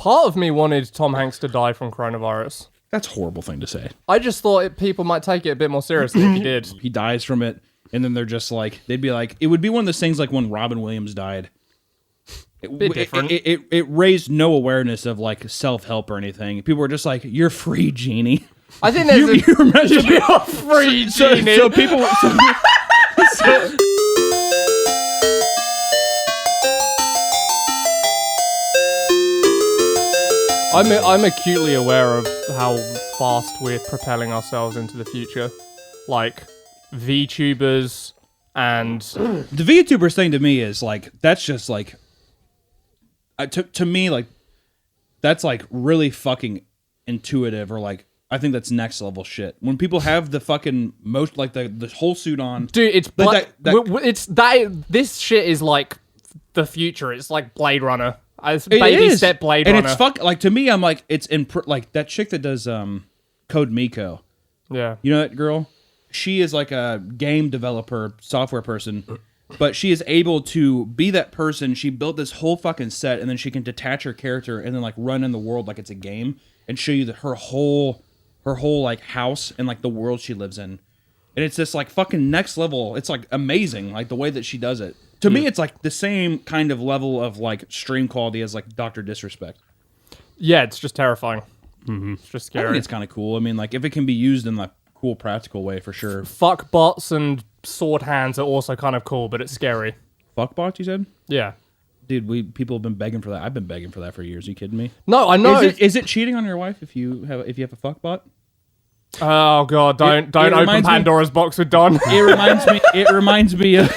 Part of me wanted Tom Hanks to die from coronavirus. That's a horrible thing to say. I just thought people might take it a bit more seriously if he did. He dies from it, and then they're just like, they'd be like, it would be one of those things like when Robin Williams died. Bit different. It raised no awareness of like self-help or anything. People were just like, "You're free, Genie." I think there's you're meant to be you're free, Genie. So people. I'm acutely aware of how fast we're propelling ourselves into the future. Like, VTubers and... The VTubers thing to me is, like, that's just, like... To me, like, that's, like, really fucking intuitive, or, like, I think that's next level shit. When people have the fucking most, like, the whole suit on... Dude, it's... This shit is, like, the future. It's like Blade Runner. It's baby step Blade Runner. And it's like, to me, I'm like, it's like that chick that does Code Miko. Yeah. You know that girl? She is like a game developer, software person, but she is able to be that person. She built this whole fucking set, and then she can detach her character and then like run in the world like it's a game and show you her whole like house and like the world she lives in. And it's this like fucking next level. It's like amazing, like the way that she does it. To me, it's like the same kind of level of like stream quality as like Dr. Disrespect. Yeah, it's just terrifying. Mm-hmm. It's just scary. I think it's kind of cool. I mean, like if it can be used in like cool, practical way, for sure. Fuck bots and sword hands are also kind of cool, but it's scary. Fuck bots, you said? Yeah. Dude, people have been begging for that. I've been begging for that for years. Are you kidding me? No, I know. Is it cheating on your wife if you have a fuck bot? Oh god, don't open Pandora's box with Don. It reminds me of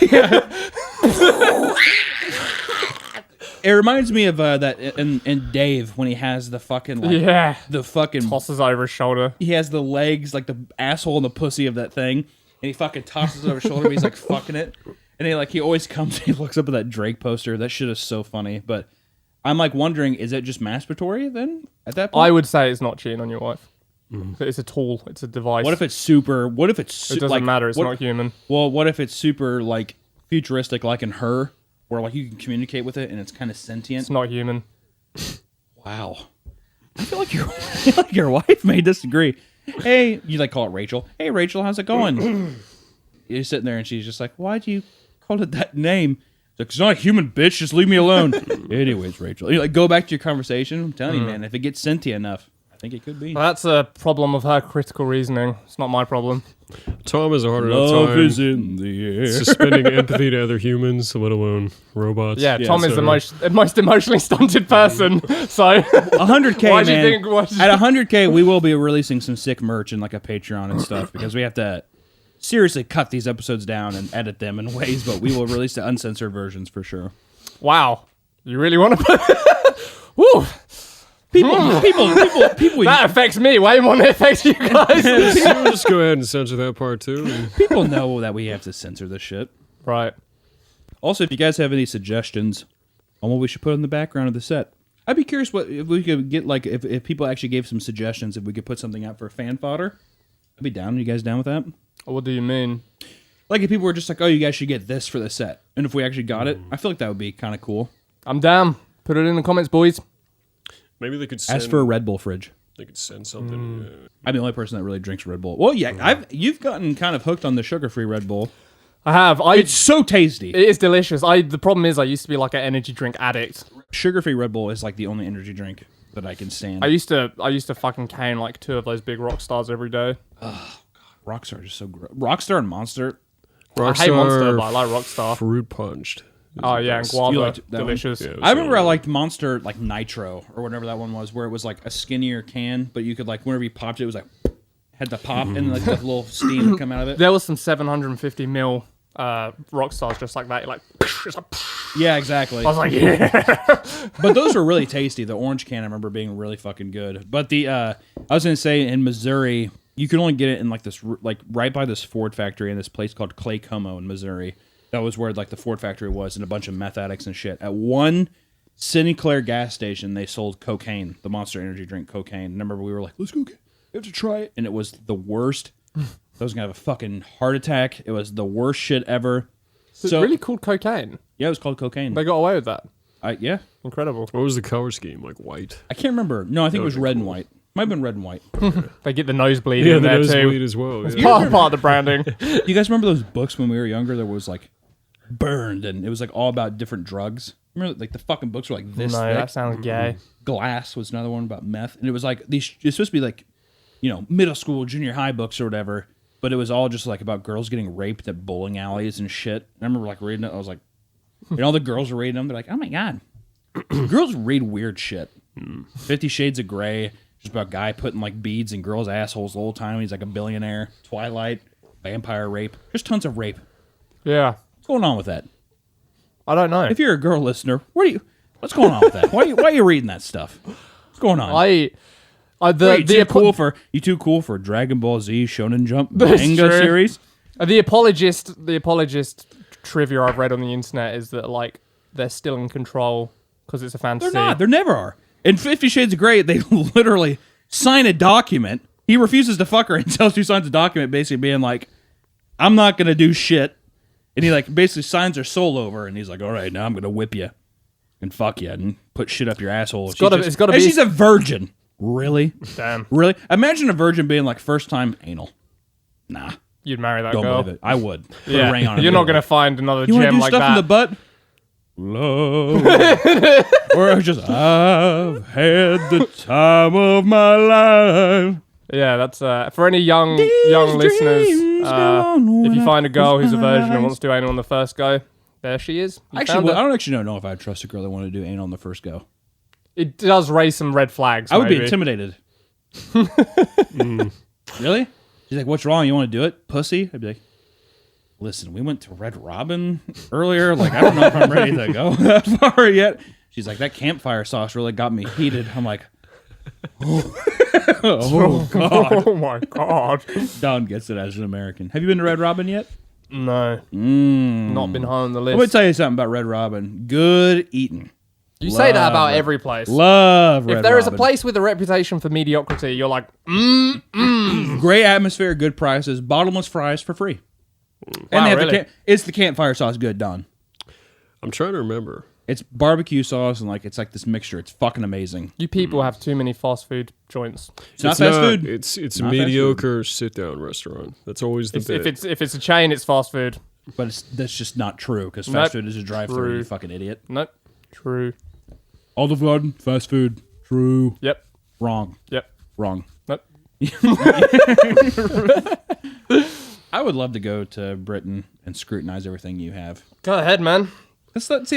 It reminds me of that in Dave when he has the fucking the fucking tosses over his shoulder. He has the legs like the asshole and the pussy of that thing, and he fucking tosses it over his shoulder. But he's like fucking it, and he always comes. He looks up at that Drake poster. That shit is so funny. But I'm like wondering, is it just masturbatory then at that point? I would say it's not cheating on your wife. It's a tool. It's a device. What if it's super? What if it's? It doesn't matter. It's not human. Well, what if it's super like futuristic, like in Her, where like you can communicate with it and it's kind of sentient? It's not human. Wow. I feel like your wife may disagree. Hey, you like call it Rachel. Hey, Rachel, how's it going? You're sitting there and she's just like, why'd you call it that name? It's like, it's not a human, bitch. Just leave me alone. Anyways, Rachel, you like go back to your conversation. I'm telling you, man, if it gets sentient enough. I think it could be. Well, that's a problem of her critical reasoning. It's not my problem. Tom has a hard enough time. Love is in the air. Suspending empathy to other humans, let alone robots. Yeah, Tom is the most emotionally stunted person. So 100K, why do man. you think? At 100K, we will be releasing some sick merch and like a Patreon and stuff because we have to seriously cut these episodes down and edit them in ways, but we will release the uncensored versions for sure. Wow, you really want to put? Woo. People. That affects me way more than it affects you guys. We'll just go ahead and censor that part too. People know that we have to censor this shit. Right. Also, if you guys have any suggestions on what we should put in the background of the set, I'd be curious what if we could get like if people actually gave some suggestions, if we could put something out for fan fodder. I'd be down. Are you guys down with that? What do you mean? Like if people were just like, oh, you guys should get this for the set, and if we actually got it, I feel like that would be kind of cool. I'm down. Put it in the comments, boys. Maybe they could send... As for a Red Bull fridge. They could send something. I'm the only person that really drinks Red Bull. Well, yeah, you've gotten kind of hooked on the sugar-free Red Bull. I have. It's so tasty. It is delicious. The problem is I used to be like an energy drink addict. Sugar-free Red Bull is like the only energy drink that I can stand. I used to fucking cane like 2 of those big rock stars every day. Oh, God. Rockstar is so gross. Rockstar and Monster. Rockstar, I hate Monster, but I like Rockstar. Fruit punched. Oh yeah, and guava, delicious. Yeah, I remember I liked Monster like Nitro or whatever that one was, where it was like a skinnier can, but you could like whenever you popped it, it was like had the pop and like the little steam would come out of it. There was some 750 ml rock stars just like that. You're like, it's like, yeah, exactly. I was like, yeah. But those were really tasty. The orange can I remember being really fucking good. But the I was gonna say in Missouri, you can only get it in like this like right by this Ford factory in this place called Clay Como in Missouri. That was where like the Ford factory was, and a bunch of meth addicts and shit. At one Sinclair gas station, they sold cocaine, the Monster Energy drink cocaine. And I remember we were like, let's go, you have to try it. And it was the worst. I was going to have a fucking heart attack. It was the worst shit ever. It's really called cocaine. Yeah, it was called cocaine. They got away with that. Yeah. Incredible. What was the color scheme? Like white? I can't remember. No, I think it was Okay, red and cool. white. Might have been red and white. They get the nosebleed Yeah, in the there nosebleed too. as well. It's Yeah. part of the branding. You guys remember those books when we were younger that was like burned and it was like all about different drugs? Remember like the fucking books were like this No, thick? that sounds gay. Glass was another one about meth. And it was like these it's supposed to be like, middle school, junior high books or whatever, but it was all just like about girls getting raped at bowling alleys and shit. I remember like reading it, I was like, and all the girls were reading them, they're like, oh my god. Girls read weird shit. 50 Shades of Grey, just about a guy putting like beads in girls' assholes the whole time. He's like a billionaire. Twilight, vampire rape. There's tons of rape. Yeah. What's going on with that? I don't know. If you're a girl listener, what's going on with that? Why are you reading that stuff? What's going on? You too cool for Dragon Ball Z Shonen Jump manga true. series? The apologist trivia I've read on the internet is that like they're still in control because it's a fantasy. They're not. They never are. In 50 Shades of Grey, they literally sign a document. He refuses to fuck her until she signs a document basically being like, I'm not going to do shit. And he like basically signs her soul over and he's like, all right, now I'm going to whip you and fuck you and put shit up your asshole. It's gotta be. She's a virgin. Really? Damn. Really? Imagine a virgin being like first time anal. Nah. You'd marry that Don't girl. believe it. I would. Put Yeah. a ring on it. You're not gonna find another You want to gem do like stuff that. in the butt? Love. Or it was just, I've had the time of my life. Yeah, that's for any young listeners. If you find a girl who's a virgin and wants to do anal on the first go, there she is. You Actually, found her. I don't actually know if I'd trust a girl that wanted to do anal on the first go. It does raise some red flags. I would be maybe. intimidated. Really? She's like, what's wrong? You want to do it? Pussy? I'd be like, listen, we went to Red Robin earlier. Like, I don't know if I'm ready to go that far yet. She's like, that campfire sauce really got me heated. I'm like, oh God. Oh my god. Don gets it as an American. Have you been to Red Robin yet? No. Not been high on the Let me list. tell you something about Red Robin. Good eating. You say that about Red- every place. Love Red If there is a Robin. place with a reputation for mediocrity, you're like, Great atmosphere, good prices, bottomless fries for free. And Wow, they have really? it's the campfire sauce good, Don. I'm trying to remember. It's barbecue sauce and it's like this mixture. It's fucking amazing. you people have too many fast food joints. It's not fast food. It's a Not fast food. mediocre sit-down restaurant. That's always the bit. If it's a chain, it's fast food. But that's just not true because fast Nope. food is a drive-through. True. You fucking idiot. Nope. True. Olive Garden, fast food. True. Yep. Wrong. Yep. Wrong. Nope. I would love to go to Britain and scrutinize everything you have. Go ahead, man. That's not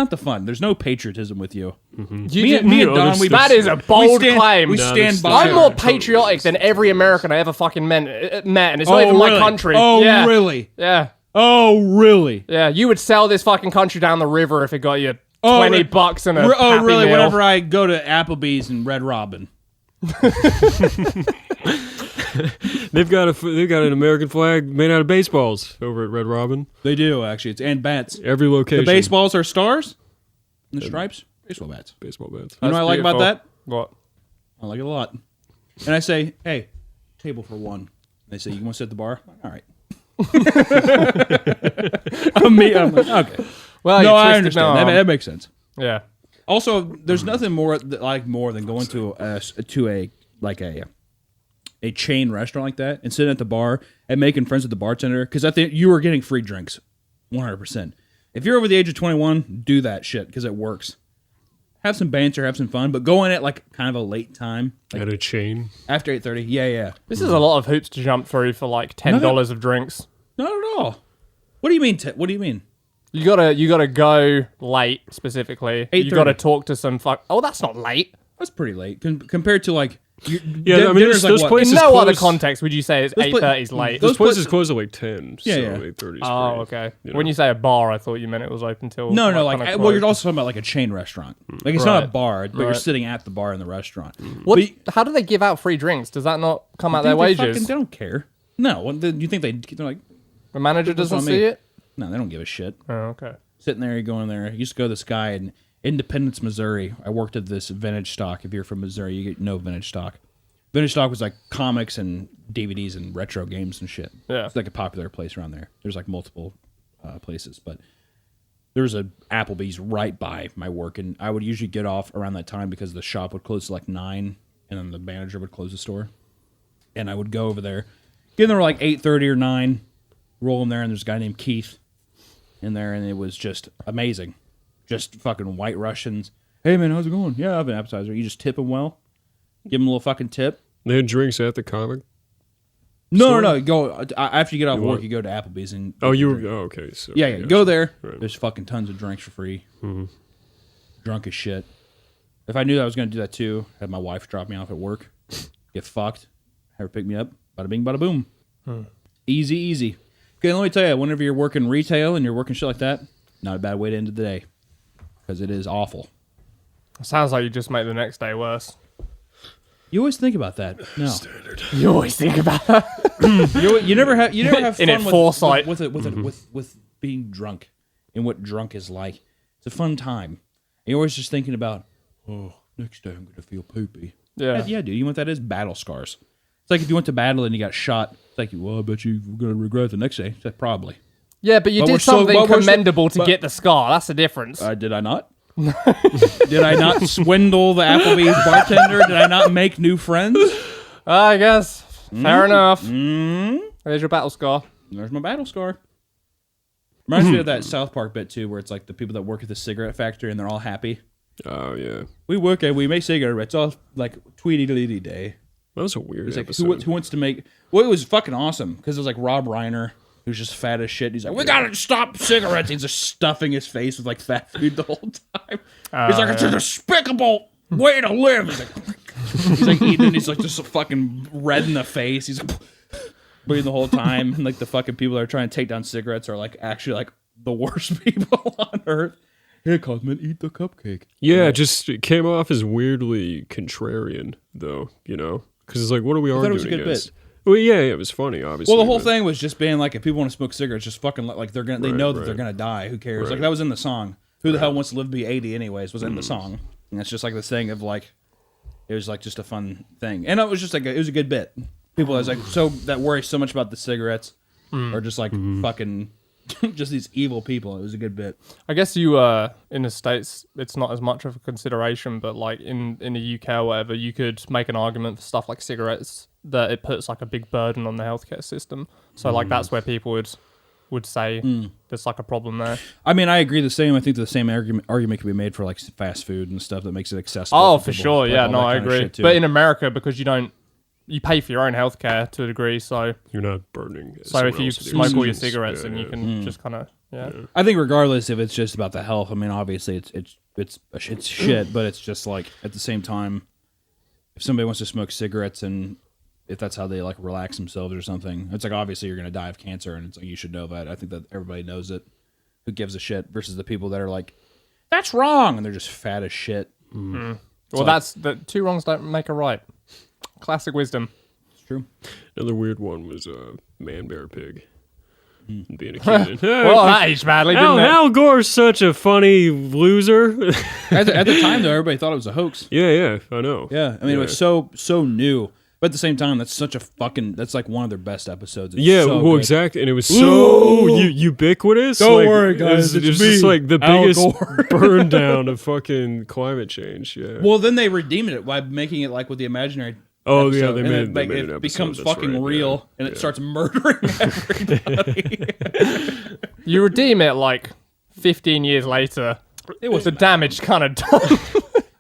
the fun. There's no patriotism with you. You Me did- and other Don, we stuff. that is a bold claim. We No, stand there's- by. I'm more patriotic than every American I ever fucking met, and it's not even my really? country. Oh, yeah. really? Yeah. Oh, really? Yeah. You would sell this fucking country down the river if it got you $20 and a Happy really? Meal. Whenever I go to Applebee's and Red Robin. They've got an American flag made out of baseballs over at Red Robin. They do, actually. And bats. Every location. The baseballs are stars? And the stripes? Baseball bats. Baseball bats. You know what I like about beautiful. that? What? I like it a lot. And I say, hey, table for one. And they say, you want to sit at the bar? All right. I'm like, okay. Well, No, you I twisted understand. my arm. That makes sense. Yeah. Also, there's nothing more than going to a chain restaurant like that and sitting at the bar and making friends with the bartender because I think you are getting free drinks, 100%. If you're over the age of 21, do that shit because it works. Have some banter, have some fun, but go in at like kind of a late time, like At a chain. after 8:30. Yeah. This is a lot of hoops to jump through for like $10 of drinks. Not at all. What do you mean? What do you mean? You gotta go late specifically. You 8:30. gotta talk to some fuck. Oh, that's not late. That's pretty late compared to like. Yeah, I mean, dinner's those what? places In no other close- context would you say it's Those 8:30 is late. Those Those places pla- close at like 10. Yeah, so yeah. 8:30 is Oh, free, okay. you know. When you say a bar, I thought you meant it was open till. No, kinda well, you're closed. also talking about like a chain restaurant. Like it's not a Right. bar, but you're Right. sitting at the bar in the restaurant. What? But How do they give out free drinks? Does that not come out they their wages? they don't care. No, you think they're like, The manager That's doesn't on me. see it. no, they don't give a shit. Oh, okay. Sitting there, you go in there. I used to go to this guy in Independence, Missouri. I worked at this vintage stock. If you're from Missouri, you get no vintage stock. Vintage stock was like comics and DVDs and retro games and shit. Yeah. It's like a popular place around there. There's like multiple places, but there was a Applebee's right by my work, and I would usually get off around that time because the shop would close at like 9, and then the manager would close the store. And I would go over there, get in there like 8:30 or 9, roll in there, and there's a guy named Keith in there, and it was just amazing. Just fucking white Russians. Hey man, how's it going? Yeah, I have an appetizer. You just tip them well, give them a little fucking tip. They had drinks at the comic. No. Go after you get off work. You go to Applebee's and okay. So yeah. Go there. Right. There's fucking tons of drinks for free. Mm-hmm. Drunk as shit. If I knew I was gonna do that too, have my wife drop me off at work, get fucked, have her pick me up. Bada bing, bada boom. Easy. Okay, let me tell you. Whenever you're working retail and you're working shit like that, not a bad way to end the day, because it is awful. Sounds like you just make the next day worse. You always think about that. No, Standard. You always think about that. you never have fun In foresight. with being drunk and what drunk is like. It's a fun time. You're always just thinking about, oh, next day I'm gonna feel poopy. Yeah. Yeah, dude. You know what that is? Battle scars. It's like if you went to battle and you got shot. It's like, well, I bet you're gonna regret it the next day. It's like, probably. Yeah, but you did something commendable to get the scar. That's the difference. Did I not? Did I not swindle the Applebee's bartender? Did I not make new friends? I guess. Fair enough. There's your battle scar. There's my battle scar. Reminds me of that South Park bit, too, where it's like the people that work at the cigarette factory and they're all happy. Oh, yeah. We work and we make cigarettes. It's all like Tweety-leety day. That was a weird Like, episode. who wants to make... Well, it was fucking awesome because it was like Rob Reiner, who's just fat as shit. He's like, we gotta stop cigarettes. He's just stuffing his face with like fat food the whole time. He's like, it's a despicable way to live. He's like eating and he's like just fucking red in the face. He's like bleeding the whole time. And like the fucking people that are trying to take down cigarettes are like actually like the worst people on earth. Here, Cosman, eat the cupcake. Yeah, it came off as weirdly contrarian, though, you know? Because it's like, what are we arguing it was a good against? bit. Well, yeah, it was funny, obviously. Well, the whole thing was just being like, if people want to smoke cigarettes, just fucking like they know that right. they're gonna die. Who cares? Right. Like that was in the song. Who the hell wants to live to be 80 anyways? Was in the song, and it's just like this thing of like, it was like just a fun thing, and it was just like it was a good bit. People was like so that worry so much about the cigarettes, or just like fucking, just these evil people. It was a good bit. I guess you in the States it's not as much of a consideration, but like in the UK or whatever, you could make an argument for stuff like cigarettes that it puts like a big burden on the healthcare system. So like that's where people would say there's like a problem there. I mean, I agree the same. I think the same argument can be made for like fast food and stuff that makes it accessible. Oh, for people. sure. Like, Yeah, all no, that I kind of agree. shit, too. But in America, because you pay for your own healthcare to a degree, so You're not burning. if you smoke all your cigarettes, cigarettes, then you can just kind of I think regardless if it's just about the health, I mean, obviously it's shit, but it's just like at the same time, if somebody wants to smoke cigarettes and if that's how they like relax themselves or something, it's like obviously you're gonna die of cancer, and it's like you should know that. I think that everybody knows it. Who gives a shit? Versus the people that are like, that's wrong, and they're just fat as shit. Well, like- that's the two wrongs don't make a right. Classic wisdom. It's true. Another weird one was Man Bear Pig. Being a kid. Well, that aged badly, didn't it? Al Gore's such a funny loser. At the time, though, everybody thought it was a hoax. yeah, I know. Yeah, I mean, it was so new. But at the same time, that's like one of their best episodes. It's Yeah, so well, good. exactly, and it was so ubiquitous. Don't like, worry, guys, It was it's just me, like the Al biggest Gore. burn down of fucking climate change. Yeah. Well, then they redeemed it by making it like with the imaginary. Oh, yeah, episode, they and made- then, they made it an becomes episode, that's fucking right, real, yeah, and it yeah. starts murdering everybody. You redeem it like 15 years later. It was The damage kind of done.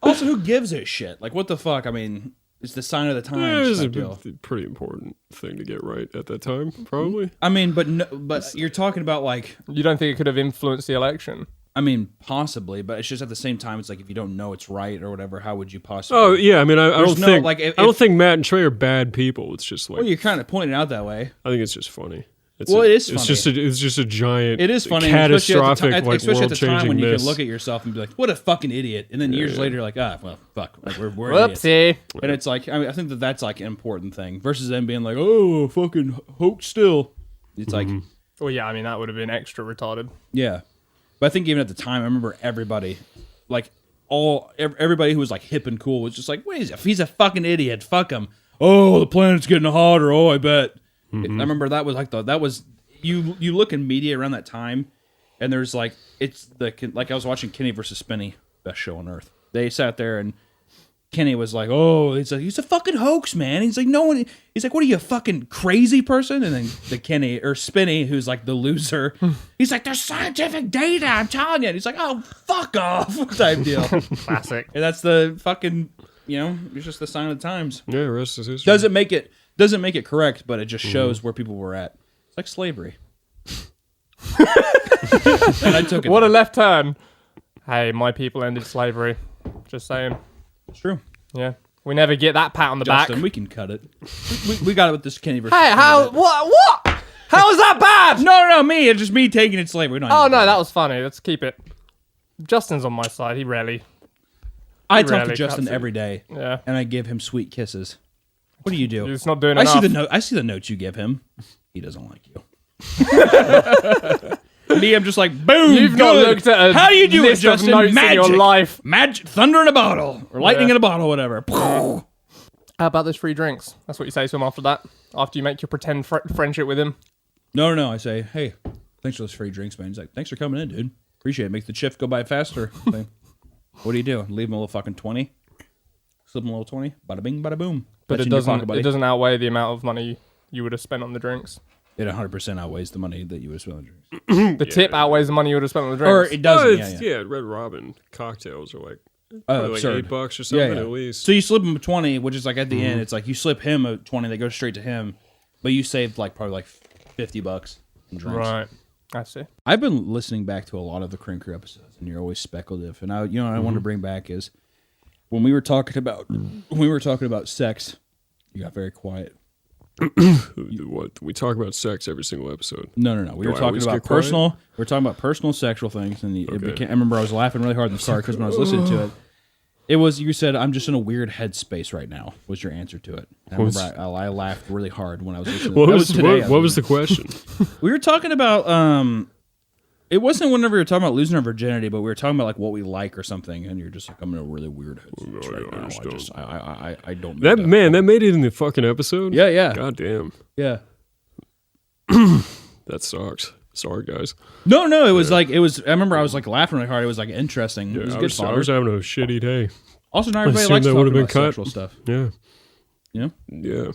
also, who gives a shit? Like, what the fuck? I mean, it's the sign of the Yeah, it times. was a type deal. pretty important thing to get right at that time, probably. I mean, but you're talking about like, You don't think it could have influenced the election? I mean, possibly, but it's just at the same time, it's like if you don't know it's right or whatever, how would you possibly? Oh yeah, I mean, I don't no, think like, I don't think Matt and Trey are bad people. It's just like Well, you're kind of pointing it out that way. I think it's just funny. It's Well, it is It's funny. it's just a giant. It is funny, catastrophic, especially at the time when you miss. can look at yourself and be like, "What a fucking idiot," and then years later, you're like, well, fuck, like we're idiots. Whoopsie. And it's like, I mean, I think that's like an important thing versus them being like, "Oh, fucking hoax still." It's like, Well, yeah, I mean, that would have been extra retarded. yeah, but I think even at the time, I remember everybody, like everybody who was like hip and cool was just like, "Wait, he's a fucking idiot. Fuck him." Oh, the planet's getting hotter. Oh, I bet. I remember that was like that was. You look in media around that time, and there's like I was watching Kenny versus Spinny, best show on earth. They sat there and Kenny was like, "Oh, he's a fucking hoax, man." He's like, "No one." He's like, "What are you, a fucking crazy person?" And then the Kenny or Spinny, who's like the loser, he's like, "There's scientific data, I'm telling you." And he's like, "Oh, fuck off," type deal. Classic. And that's the fucking, it's just the sign of the times. Yeah, rest is history. Doesn't make it correct, but it just shows where people were at. It's like slavery. And I took it. What a left turn. Hey, my people ended slavery. Just saying. It's true. Yeah. We never get that pat on the Justin, back. we can cut it. We got it with this Kenny versus. Hey, what? How is that bad? No, me. It's just me taking it slavery. Oh, no, that was funny. Let's keep it. Justin's on my side. He rarely. I talk to rarely Justin cuts it. every day, Yeah. and I give him sweet kisses. What do you do? He's not doing I enough. see the note. I see the notes you give him. He doesn't like you. Me, I'm just like, boom. You've not good. looked at a How do you do it, list of Justin? notes in your life. Magic, thunder in a bottle, or lightning Yeah. in a bottle, whatever. How about those free drinks? That's what you say to him after that. After you make your pretend friendship with him. No. I say, hey, thanks for those free drinks, man. He's like, thanks for coming in, dude. Appreciate it. Make the shift go by faster. Like, what do you do? Leave him a little fucking 20? Slip him a little 20? Bada bing, bada boom. But That's it in your doesn't. pocket, buddy. It doesn't outweigh the amount of money you would have spent on the drinks. It 100% outweighs the money that you would spend on drinks. The tip outweighs the money you would have spent on the Or drinks. it doesn't. it's, Yeah. Red Robin cocktails are like, Absurd. $8 or something Yeah. at least. So you slip him a 20, which is like at the end, it's like you slip him a 20 that goes straight to him, but you saved like probably like $50 in drinks. Right. I see. I've been listening back to a lot of the Crane Crew episodes, and you're always speculative. And I wanted to bring back is when we were talking about sex, you got very quiet. What? We talk about sex every single episode. No. We Do were I talking always about get quiet? personal. We were talking about personal sexual things, and I remember I was laughing really hard in the start because when I was listening to it, it was you said I'm just in a weird headspace right now. Was your answer to it? And I remember I laughed really hard when I was listening. What That was today, what was the question? We were talking about it wasn't whenever we were talking about losing our virginity, but we were talking about like what we like or something, and you're just like, I'm in a really weird headspace right now. I don't. That made it in the fucking episode. Yeah. God damn, Yeah. that sucks. Sorry, guys. No. It was like it was. I remember I was like laughing really hard. It was like interesting. Yeah, It was I good. was having a shitty day. Also, not everybody assumed likes that talking would've been about cut. sexual stuff. Yeah, You know, yeah.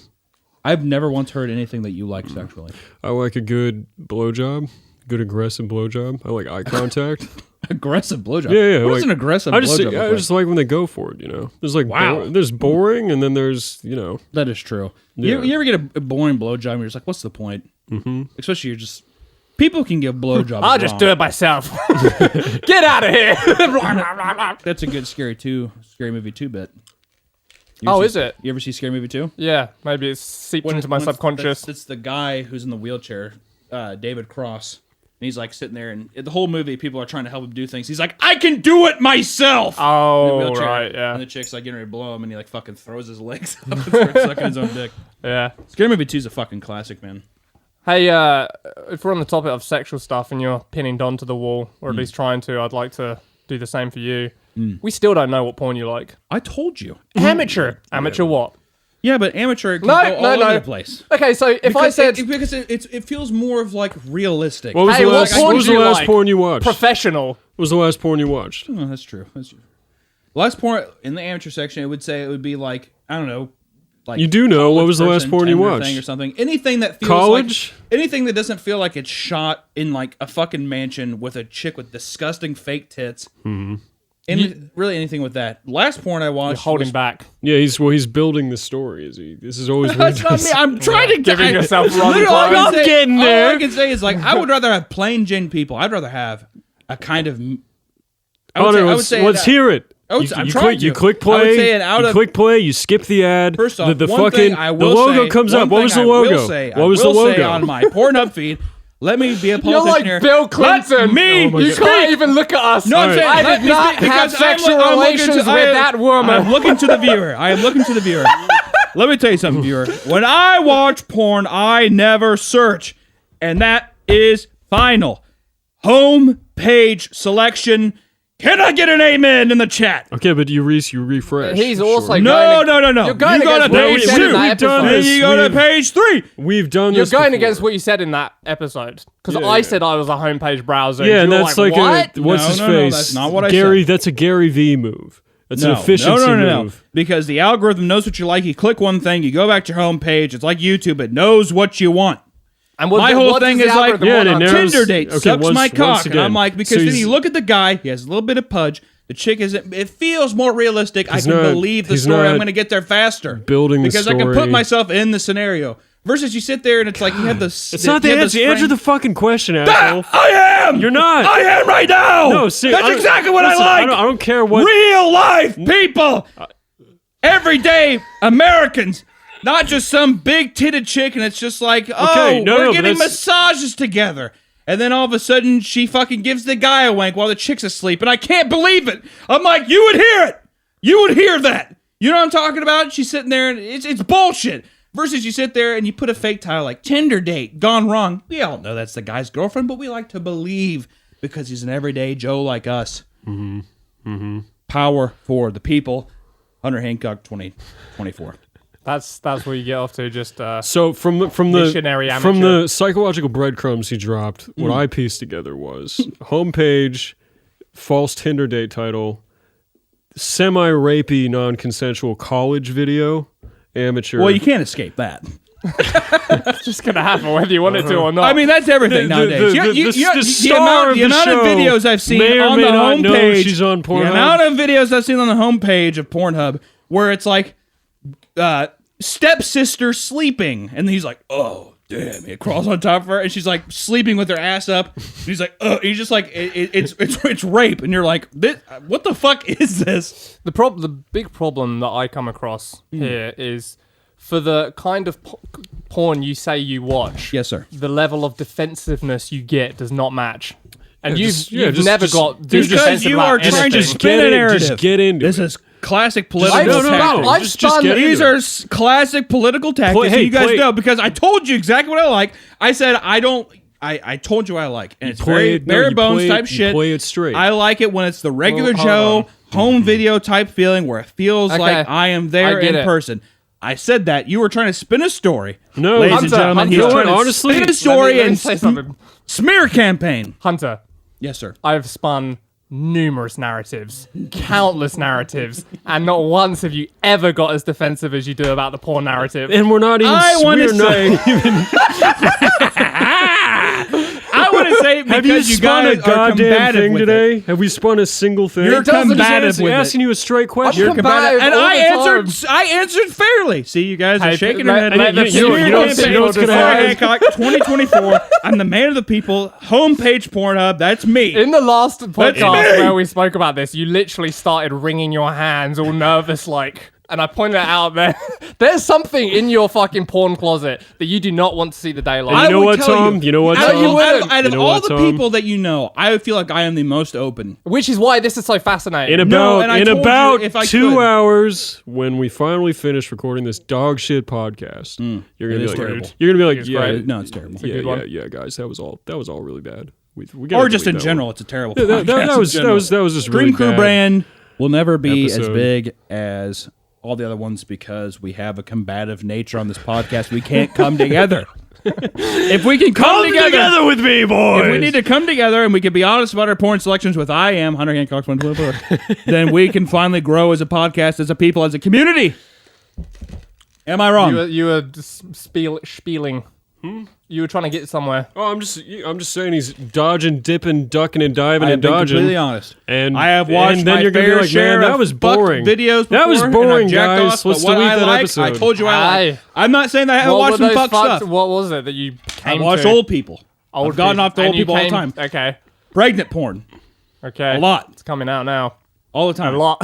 I've never once heard anything that you like sexually. I like a good blowjob, good aggressive blowjob. I like eye contact. Aggressive blowjob. Yeah. What's like, an aggressive I blowjob? just, look I like? just like when they go for it. You know, there's like Wow. there's boring, and then there's That is true. Yeah. You ever get a boring blowjob and you're just like, what's the point? Mm-hmm. Especially you're just people can give blowjobs. I'll just do it myself. Get out of here. That's a good Scary Movie 2 bit. Is it? You ever see Scary Movie 2? Yeah, maybe it's seeped into my subconscious. It's the guy who's in the wheelchair, David Cross. And he's like sitting there, and the whole movie, people are trying to help him do things. He's like, I can do it myself! In the Oh, wheelchair. right, yeah. And the chick's like getting ready to blow him, and he like fucking throws his legs up and starts sucking his own dick. Yeah. Scary Movie 2 is a fucking classic, man. Hey, if we're on the topic of sexual stuff and you're pinning Don to the wall, or at least trying to, I'd like to do the same for you. We still don't know what porn you like. I told you. Amateur. Amateur what? Yeah, but amateur can No, go all no, over no. the place. Okay, so if I said because it feels more of like realistic. What was Hey, the what last, porn what was do the you last like? porn you watched? professional, What was the last porn you watched? No, that's true. Last porn in the amateur section, it would be like I don't know, like You do know. What was the last porn you Tinder watched? thing or something? Anything that feels College? like anything that doesn't feel like it's shot in like a fucking mansion with a chick with disgusting fake tits. Mm-hmm. Really anything with that. Last porn I watched, holding was, back. Yeah, he's building the story. Is he? This is always what That's he not does. me. I'm trying to Giving yourself wrong Literally, all I time. can I'm say- getting all there. I can say is like I would rather have plain Jane people. I'd rather have a kind of. Hunter, let's hear it. I would say- I'm you trying click, to. you click I would play. say an out you of- click play. You skip the ad. First off, the one fucking thing I will the logo say, comes one up. What was thing the I will logo? say- What was the I will say logo? on my Pornhub feed? Let me be a politician You're like here. Bill Clinton. Let me Oh my You God. can't even look at us. No, I'm saying, I let did me not speak have because I'm sexual looking relations with that woman. I'm looking to the viewer. I am looking to the viewer. Let me tell you something, viewer. When I watch porn, I never search, and that is final. Home page selection Can I get an amen in the chat? Okay, but you refresh. He's also No. You're going You go to against what you page said in 2. that We've done episode. this. Then you go to page 3. We've done You're this going before. against what you said in that episode because Yeah, I yeah. said I was a homepage browser. Yeah, and you're that's like what? a what's No, his no, face? that's not what I Gary. said. That's a Gary V move. That's an efficiency no. move. Because the algorithm knows what you like. You click one thing, you go back to your home page. It's like YouTube. It knows what you want. And My whole what thing does is the like, algorithm Yeah, want and on it narrows- Tinder date okay, sucks once- my once cock. And again. I'm like, because So then you he's- look at the guy, he has a little bit of pudge. The chick it feels more realistic. I He's can not- believe the he's story. I'm not going to get there faster. building the because I can story. put myself in the scenario. Versus you sit there and it's like you have this. It's not the answer. Answer the fucking question, asshole. I am. You're not. I am right now. No, see, that's exactly what listen, I like. I don't care what. Real life people. Everyday Americans. Not just some big titted chick, and it's just like, Okay, no, we're but getting that's- massages together. And then all of a sudden, she fucking gives the guy a wank while the chick's asleep, and I can't believe it. I'm like, you would hear it. You would hear that. You know what I'm talking about? She's sitting there, and it's bullshit. Versus you sit there and you put a fake title like Tinder date gone wrong. We all know that's the guy's girlfriend, but we like to believe because he's an everyday Joe like us. Power for the people. Hunter Hancock 2024. That's what you get off to. Just So from Missionary from amateur. the psychological breadcrumbs he dropped, what I pieced together was homepage, false Tinder date title, semi-rapey, non-consensual college video, amateur. Well, you can't escape that. just gonna happen whether you want it to or not. I mean, that's everything nowadays. the The star of the amount of show videos I've seen may or on may the not know homepage. she's on The Pornhub. amount of videos I've seen on the homepage of Pornhub where it's like stepsister sleeping, and he's like, "Oh, damn!" He crawls on top of her, and she's like sleeping with her ass up. And he's like, "Oh," he's just like, "It's rape," and you're like, "What the fuck is this?" the big problem that I come across here is for the kind of porn you say you watch. Yes, sir. The level of defensiveness you get does not match. And just- you've just- never just- got Because defensive you about are trying to anything. spin a narrative. Just get into This it. is classic political I've- tactics. I've just spun- get into These it. are classic political tactics. Hey, and you guys play- know because I told you exactly what I like. I said I don't. I told you what I like, and it's very bare bones type shit. Play it straight. I like it when it's the regular Well, hold Joe home video type feeling where it feels Okay. like I am there I get in it. person. I said that you were trying to spin a story. No, ladies and Hunter, gentlemen, Hunter. he's You know trying what, to honestly- spin a story let me and say something. smear campaign. Hunter, Yes, sir. I've spun numerous narratives, countless narratives, and not once have you ever got as defensive as you do about the porn narrative. and we're not even. I want to we're not say. I want to say because Have you spun a guys are goddamn combative thing with it. today? Have we spun a single thing? You're combative with it. asking you a straight question. You're combative And all I the answered. I answered fairly. See, you guys are Hey, shaking let- your head. let the You know- you know what's- you know what's gonna Hunter happen? Hancock, 2024. I'm the man of the people. Homepage Pornhub. That's me. In the last me! podcast where we spoke about this, you literally started wringing your hands all nervous like, and I pointed it out there. There's something in your fucking porn closet that you do not want to see the daylight. And you know would what, tell Tom? You know what, Out of- Tom? out of You know all what, the Tom? people that you know, I feel like I am the most open. Which is why this is so fascinating. In No, and I about told you about if I 2 could. hours, when we finally finish recording this dog shit podcast, you're gonna It be is like, terrible. you're gonna be like, It's yeah, great. No, it's terrible. yeah, good yeah, one. yeah, guys, that was all really bad. We gotta Or just delete in that general, one. it's a terrible. Yeah, that podcast was in that was general. just Dream really Crew bad. brand will never be as episode. big as all the other ones because we have a combative nature on this podcast. We can't come together. If we can come together, with me, boys. if we need to come together and we can be honest about our porn selections with I am Hunter Hancock 2024, then we can finally grow as a podcast, as a people, as a community. Am I wrong? You were just spieling. You were trying to get somewhere. Oh, I'm just saying he's dodging, dipping, ducking, and diving I've and been dodging. completely honest. And I have watched and then my you're gonna be fair like, share man, that of was fucked boring. videos before, That was and boring, I've jacked guys. off, Let's but what delete I that like, episode. I told you I like. Aye. I'm not saying that I haven't What watched were some those fuck fucked- stuff. What was it that you I came watch to? old people. I've gotten off to And old you people all the came- time. Okay. Pregnant porn. Okay. A lot. It's coming out now. All the time. A lot.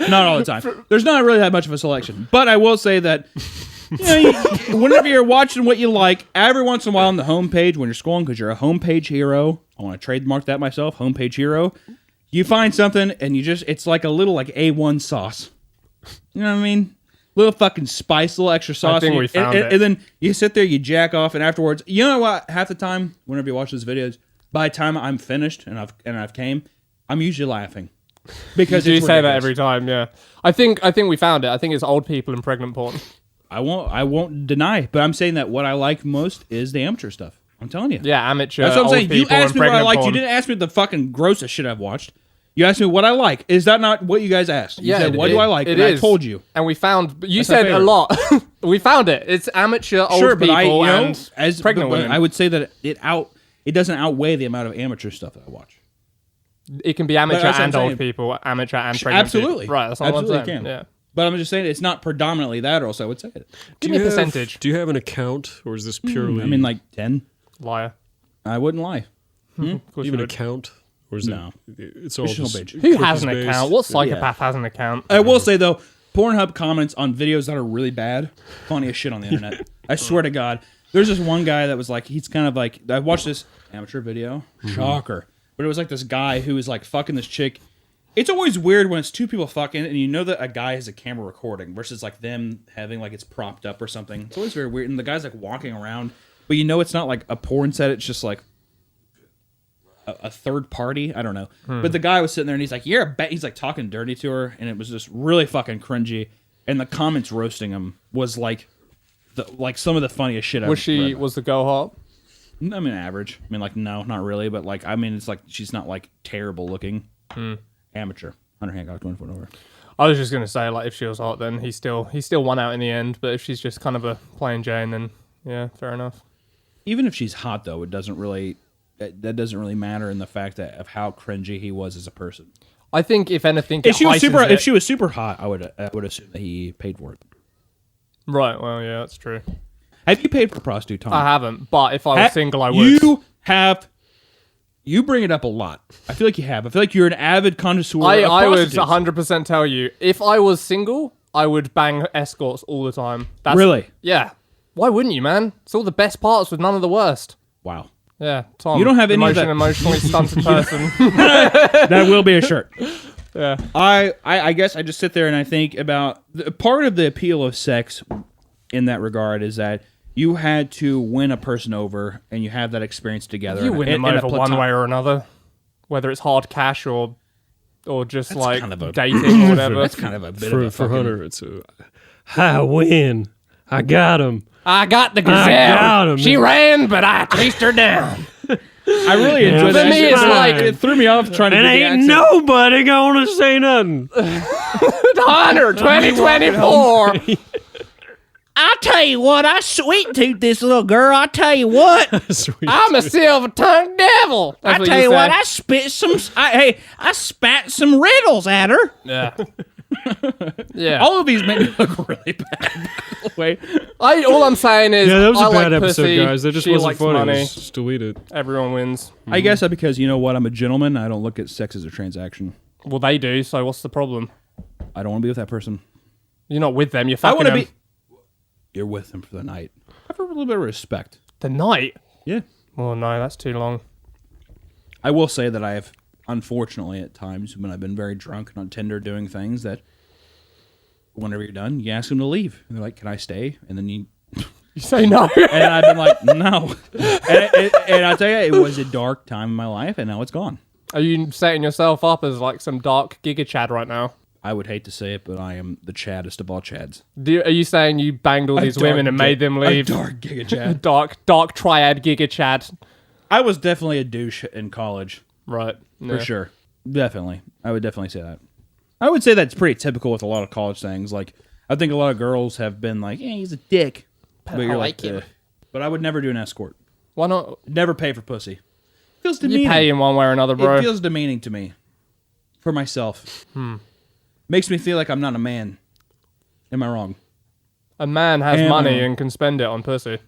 Not all the time. There's not really that much of a selection. But I will say that whenever you're watching what you like, every once in a while on the homepage, when you're scrolling, because you're a homepage hero, I want to trademark that myself, homepage hero, you find something and it's like a little like A1 sauce. You know what I mean? Little fucking spice, little extra sauce. think and we found it. And then you sit there, you jack off, and afterwards, you know what? Half the time, whenever you watch those videos, by the time I'm finished and I've came, I'm usually laughing because You it's say that ridiculous. every time, yeah. I think we found it. I think it's old people and pregnant porn. I won't deny, but I'm saying that what I like most is the amateur stuff. I'm telling you. Yeah, amateur. That's what I'm old saying. You people asked and me what I pregnant liked. You porn. didn't ask me the fucking grossest shit I've watched. You asked me what I like. Is that not what you guys asked? You said, what do I like? And I told you. And we found. You That's my said a favorite. lot. We found it. It's amateur old Sure, but people I, and as pregnant but women. I would say that it doesn't outweigh the amount of amateur stuff that I watch. It can be amateur that's what and I'm old saying. people, amateur and pregnant Absolutely. people. Right, that's all Absolutely I'm saying. can. Yeah. But I'm just saying it's not predominantly that, or else I would say it. Give me a percentage. Do you have an account, or is this purely I mean, like 10. Liar. I wouldn't lie. Of course even you an would. account, or is No. it's all It's just just no bitch. Who has an cookies-based? account? What psychopath has an account? I will say though, Pornhub comments on videos that are really bad, funny as shit on the internet. I swear to God. There's this one guy that was like, he's kind of like, I watched this amateur video, shocker, but it was like this guy who was like fucking this chick. It's always weird when it's two people fucking and you know that a guy has a camera recording versus like them having like it's propped up or something. It's always very weird. And the guy's like walking around, but you know it's not like a porn set. It's just like a third party. I don't know. But the guy was sitting there and he's like, he's like talking dirty to her. And it was just really fucking cringy. And the comments roasting him was like some of the funniest shit I've read. Was the girl hot? I mean, average. I mean, like, no, not really. But like, I mean, it's like she's not like terrible looking. Amateur. Hunter Hancock 24 over. I was just gonna say, like, if she was hot, then he still won out in the end. But if she's just kind of a plain Jane, then yeah, fair enough. Even if she's hot, though, that doesn't really matter in the fact that of how cringy he was as a person. I think if anything, If she was super hot, I would assume that he paid for it. Right. Well, yeah, that's true. Have you paid for a prostitute, Tom? I haven't, but if I was single, I would. You have. You bring it up a lot. I feel like you have. I feel like you're an avid connoisseur of I would prostitutes. 100% tell you, if I was single, I would bang escorts all the time. Really? Yeah. Why wouldn't you, man? It's all the best parts with none of the worst. Wow. Yeah, Tom. You don't have any of that- emotionally stunted person. That will be a shirt. Yeah. I guess I just sit there and I think about part of the appeal of sex in that regard is that you had to win a person over and you have that experience together. You win them over one way or another, whether it's hard cash or just like kind of a- dating or whatever. That's kind of a bit of a For fucking... Hunter, it's I win. I got him. I got the got gazelle. him. She ran, but I chased her down. I really enjoy that. For me, it's like it threw me off trying to And do the ain't accent. nobody gonna say nothing. Hunter 2024. I tell you what, I sweet tooth this little girl. I tell you what, Sweet. I'm a silver-tongued devil. That's I tell you what, said. I spit some. I spat some riddles at her. Yeah. Yeah. All of these make me look really bad. By the way, All I'm saying is, Yeah, that was I a bad like episode, pussy, guys. That just she wasn't likes funny. money. Just delete it. Everyone wins. I guess that because you know what, I'm a gentleman. I don't look at sex as a transaction. Well, they do. So what's the problem? I don't want to be with that person. You're not with them. You're I fucking want to them. be. You're with them for the night. I have a little bit of respect. The night. Yeah. Well, no, that's too long. I will say that I have, unfortunately, at times when I've been very drunk and on Tinder doing things that, whenever you're done, you ask them to leave. And they're like, "Can I stay?" And then you say no. and I've been like, "No." And I'll tell you, it was a dark time in my life, and now it's gone. Are you setting yourself up as like some dark Giga Chad right now? I would hate to say it, but I am the chaddest of all chads. Are you saying you banged all these women and made them leave? A dark Giga Chad. Dark triad Giga Chad. I was definitely a douche in college, Right. for Yeah. sure. Definitely. I would definitely say that. I would say that's pretty typical with a lot of college things. Like, I think a lot of girls have been like, "Yeah, he's a dick." But I you're like him. "Ugh." But I would never do an escort. Why not? Never pay for pussy. Feels demeaning. You pay in one way or another, bro. It feels demeaning to me. For myself. Makes me feel like I'm not a man. Am I wrong? A man has Am money I- and can spend it on pussy.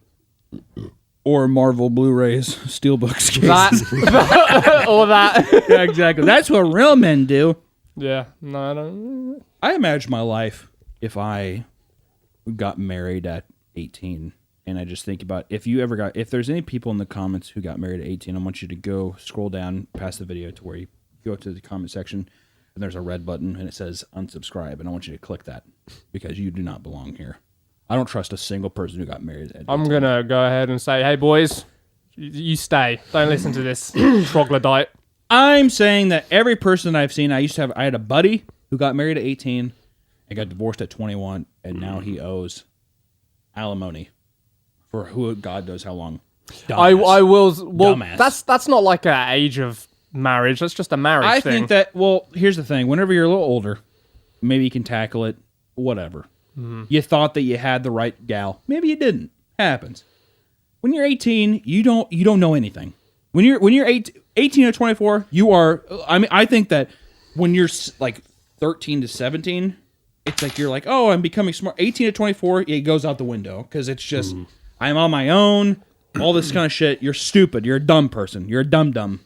Or Marvel Blu-rays, Steelbooks. That or that. Yeah, exactly. That's what real men do. Yeah. No, I don't. I imagine my life if I got married at 18. And I just think about if there's any people in the comments who got married at 18, I want you to go scroll down past the video to where you go to the comment section and there's a red button and it says unsubscribe. And I want you to click that because you do not belong here. I don't trust a single person who got married at 18. I'm gonna go ahead and say, hey boys, you stay. Don't listen to this troglodyte. I'm saying that every person I've seen, I had a buddy who got married at 18 and got divorced at 21, and now he owes alimony for who God knows how long. I will. Well, Dumbass. that's not like an age of marriage. That's just a marriage thing. I think that. Well, here's the thing. Whenever you're a little older, maybe you can tackle it. Whatever. You thought that you had the right gal. Maybe you didn't. Happens. When you're 18, you don't know anything. When you're 18 or 24, you are. I mean, I think that when you're like 13 to 17, it's like you're like, oh, I'm becoming smart. 18 to 24, it goes out the window because it's just I'm on my own. All this kind of shit. You're stupid. You're a dumb person. You're a dumb.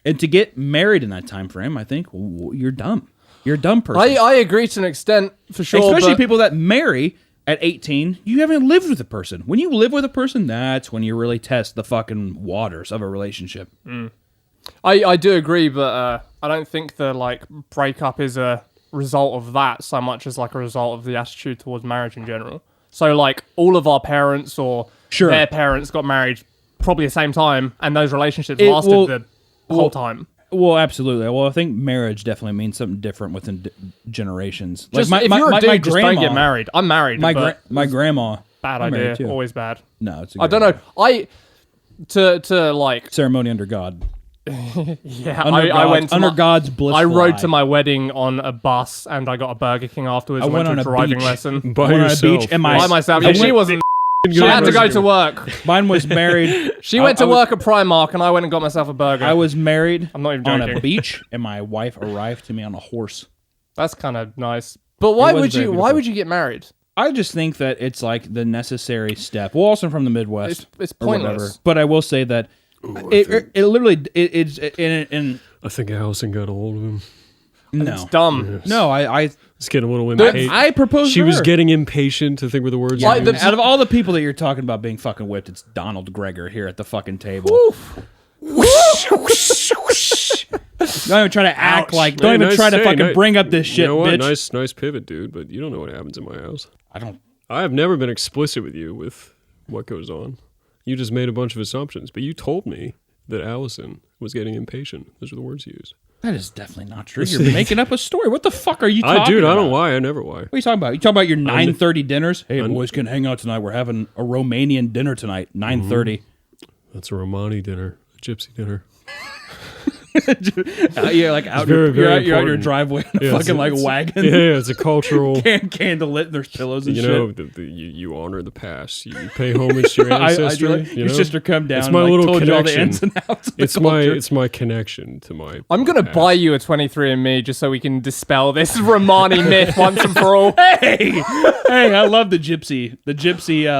And to get married in that time frame, I think you're dumb. You're a dumb person. I agree to an extent, for sure. Especially but people that marry at 18, you haven't lived with a person. When you live with a person, that's when you really test the fucking waters of a relationship. I do agree, but I don't think the like breakup is a result of that so much as like a result of the attitude towards marriage in general. So like all of our parents or their parents got married probably the same time, and those relationships lasted the whole time. Well, absolutely. Well, I think marriage definitely means something different within generations. Just, like if you're a dude, just grandma, don't get married. I'm married. My grandma. Bad I'm married idea. too. Always bad. No, it's a I good don't know. idea. To like Ceremony under God. yeah. I went under God's blissful I rode eye. to my wedding on a bus, and I got a Burger King afterwards. I and went went on to a a driving beach. lesson By Went on a yourself. beach and by myself. I Yeah, she went- wasn't. She had to go to work. Mine was married. She went I to was- work at Primark, and I went and got myself a burger. I was married I'm not even on joking. a beach, and my wife arrived to me on a horse. That's kind of nice. But why was would very you? Why beautiful. would you get married? I just think that it's like the necessary step. Well, also from the Midwest. It's or whatever. pointless. But I will say that it literally it's in I think Allison got a hold of him. no It's dumb. no I It's getting a little impatient. I proposed. She to was her. getting impatient. I think were the words. Like you the- used. Out of all the people that you're talking about being fucking whipped, it's Donald Gregor here at the fucking table. Don't even try to act like. Don't Hey, even nice- try to hey, fucking ni- bring up this shit, You know what? bitch. Nice pivot, dude. But you don't know what happens in my house. I don't. I have never been explicit with you with what goes on. You just made a bunch of assumptions, but you told me that Allison was getting impatient. Those are the words you used. That is definitely not true. You're making up a story. What the fuck are you talking Dude, about? I don't lie. I never lie. What are you talking about? You talking about your 9:30 dinners? Hey, boys can hang out tonight. We're having a Romanian dinner tonight. 9:30. That's a Romani dinner, a gypsy dinner. You're like out. very, You're out your important. driveway in a Yeah, fucking like wagon. Yeah, it's a cultural. Candle lit. And there's pillows and You shit. know, you honor the past. You pay homage to your I ancestry. do like, you your know? sister come down It's and my like, little told you all the connection. ins and outs of the It's culture. my connection to my. I'm gonna past. buy you a 23andMe just so we can dispel this Romani myth once and for all. Hey, I love the gypsy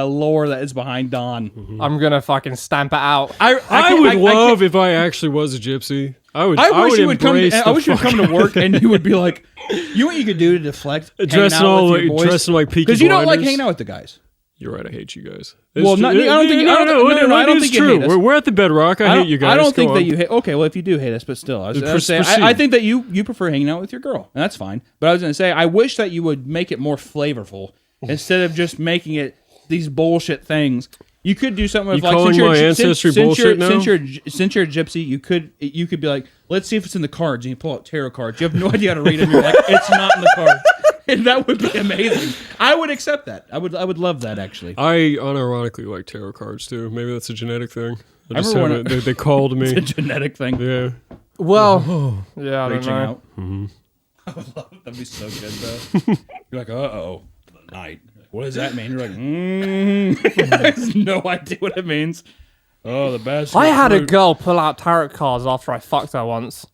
lore that is behind Don. I'm gonna fucking stamp it out. I would love if I actually was a gypsy. I wish would you would come. embrace I the wish you would fuck- come to work and you would be like, you know what you could do to deflect Dressing dressing like Peaky because you don't like Blinders. hanging out with the guys. You're right. I hate you guys. Well, It's not- true. I don't think- No, I don't- no, no, no, I don't it's think you true. hate us. We're at the bedrock. I hate you guys. I don't Go think that on. you hate. Okay, well, if you do hate us, but still, I was gonna say, Proceed. I think that you prefer hanging out with your girl, and that's fine. But I was gonna say, I wish that you would make it more flavorful instead of just making it these bullshit things. You could do something with You like calling my ancestry bullshit now? Since you're a gypsy, you could be like, let's see if it's in the cards, and you pull out tarot cards. You have no idea how to read them. You're like, it's not in the cards. And that would be amazing. I would accept that. I would love that actually. I unironically like tarot cards too. Maybe that's a genetic thing. I just remember have when it, they called me. It's a genetic thing. Yeah. Well, yeah, I don't Reaching know. out. I would love it. That'd be so good though. You're like, the night. What does that mean? You're like, I have no idea what it means. Oh, the best. I had a girl pull out tarot cards after I fucked her once.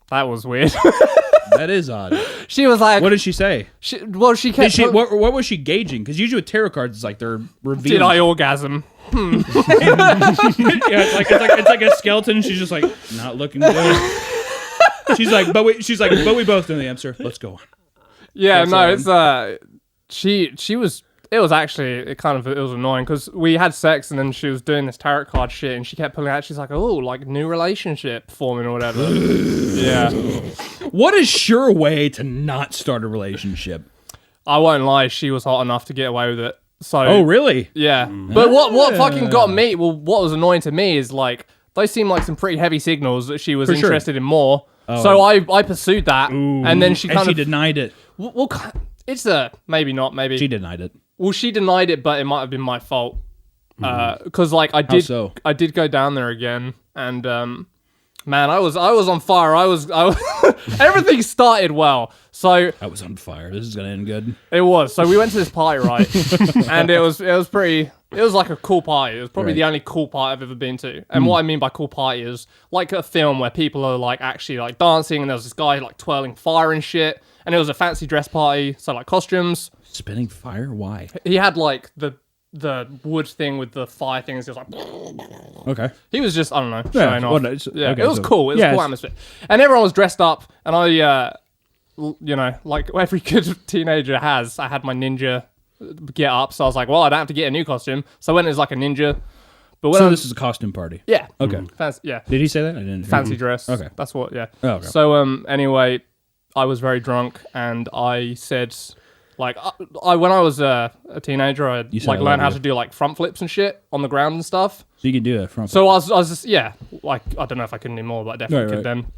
That was weird. That is odd. She was like, What did she say? she kept. Did she? What was she gauging? Because usually with tarot cards, it's like they're revealing. Did I orgasm? Yeah, it's like a skeleton. She's just like not looking good. She's like, but we both know the answer. Let's go on. Yeah, That's no, it's she was. It was actually it was annoying because we had sex and then she was doing this tarot card shit and she kept pulling out. She's like, oh, like new relationship forming or whatever. Yeah, What a sure way to not start a relationship. I won't lie. She was hot enough to get away with it. So Oh, really? yeah. But what fucking got me? Well, what was annoying to me is like those seem like some pretty heavy signals that she was For sure. interested in more. Oh. So I pursued that, and then she And kind she of denied it. well, it's a maybe not maybe. She denied it. Well, she denied it, but it might have been my fault. Because like I did, so? I did go down there again, and man, I was on fire. I was everything started well. So I was on fire. This is gonna end good. it was. So we went to this party, right? And it was pretty. It was like a cool party. It was probably Right. the only cool party I've ever been to. And what I mean by cool party is like a film where people are like actually like dancing, and there was this guy like twirling fire and shit. And it was a fancy dress party, so like costumes. Spitting fire? Why? He had like the wood thing with the fire things. He was like, Okay. he was just I don't know Yeah, showing off. well, no, it's- Yeah, okay, it was so- cool. It was yeah, a cool it's- atmosphere, and everyone was dressed up. And I, you know, like every good teenager has, I had my ninja get up. So I was like, well, I don't have to get a new costume. So I went as like a ninja. But when So I this is a costume party. yeah, Okay. fancy, yeah, Did he say that? I didn't. hear. fancy dress. Okay. That's what. Yeah. Oh, okay. So anyway, I was very drunk, and I said. Like I when I was a teenager, I You said like I learned love how you. to do like front flips and shit on the ground and stuff. So you can do that from. So I was just, yeah, like, I don't know if I could anymore, but I definitely Right, could right. then.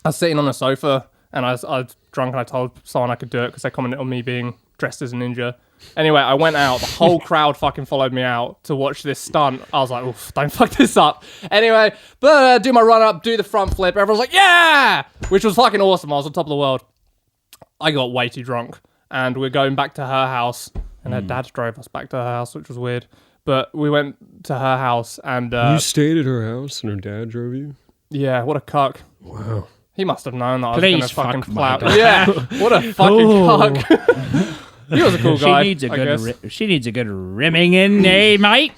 I was sitting on a sofa, and I was drunk, and I told someone I could do it because they commented on me being dressed as a ninja. Anyway, I went out. The whole crowd fucking followed me out to watch this stunt. I was like, oof, don't fuck this up. Anyway, but do my run up, do the front flip. Everyone's like, yeah! Which was fucking awesome. I was on top of the world. I got way too drunk, and we're going back to her house, and her dad drove us back to her house, which was weird. But we went to her house, and You stayed at her house and her dad drove you? yeah, what a cuck. Wow. He must have known that I was Please going to fucking fuck my plow. Yeah, what a fucking cuck. He was a cool guy. I guess. She needs a good rimming in, mate.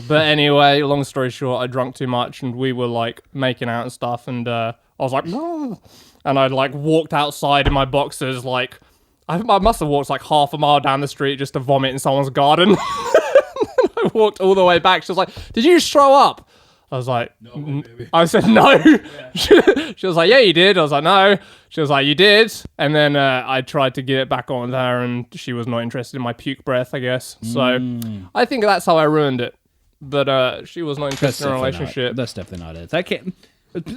But anyway, long story short, I drank too much, and we were like making out and stuff, and I was like, and I like walked outside in my boxers, like I must have walked like half a mile down the street just to vomit in someone's garden. I walked all the way back. She was like, "Did you just throw up?" I was like, "No, baby." I said, "No." She was like, "Yeah, you did." I was like, "No." She was like, "You did." And then I tried to get it back on her, and she was not interested in my puke breath, I guess. So I think that's how I ruined it. But she was not interested in a relationship. That's definitely not it. That can't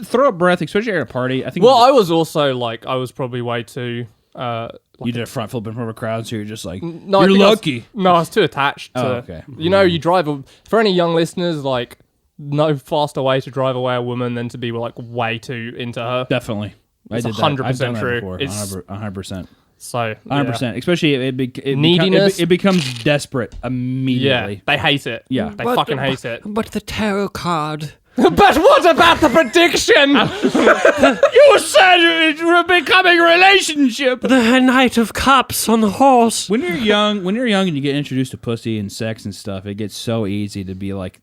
throw up breath, especially at a party. I think. Well, I was also like, I was probably way too. you did a front flip in front of a crowd, so you're just like, No, I you're think I was- lucky. no, I was too attached. To, Oh, okay. You know, you drive for any young listeners, like no faster way to drive away a woman than to be like way too into her. Definitely. It's I did 100% that. I've done that true. before. It's 100%. so 100%. Especially it Neediness. it becomes desperent Yeah, immediately. they hate it. Yeah. they fucking hate it. But the tarot card. But what about the prediction? You said it's a becoming relationship. The Knight of Cups on the horse. When you're young and you get introduced to pussy and sex and stuff, it gets so easy to be like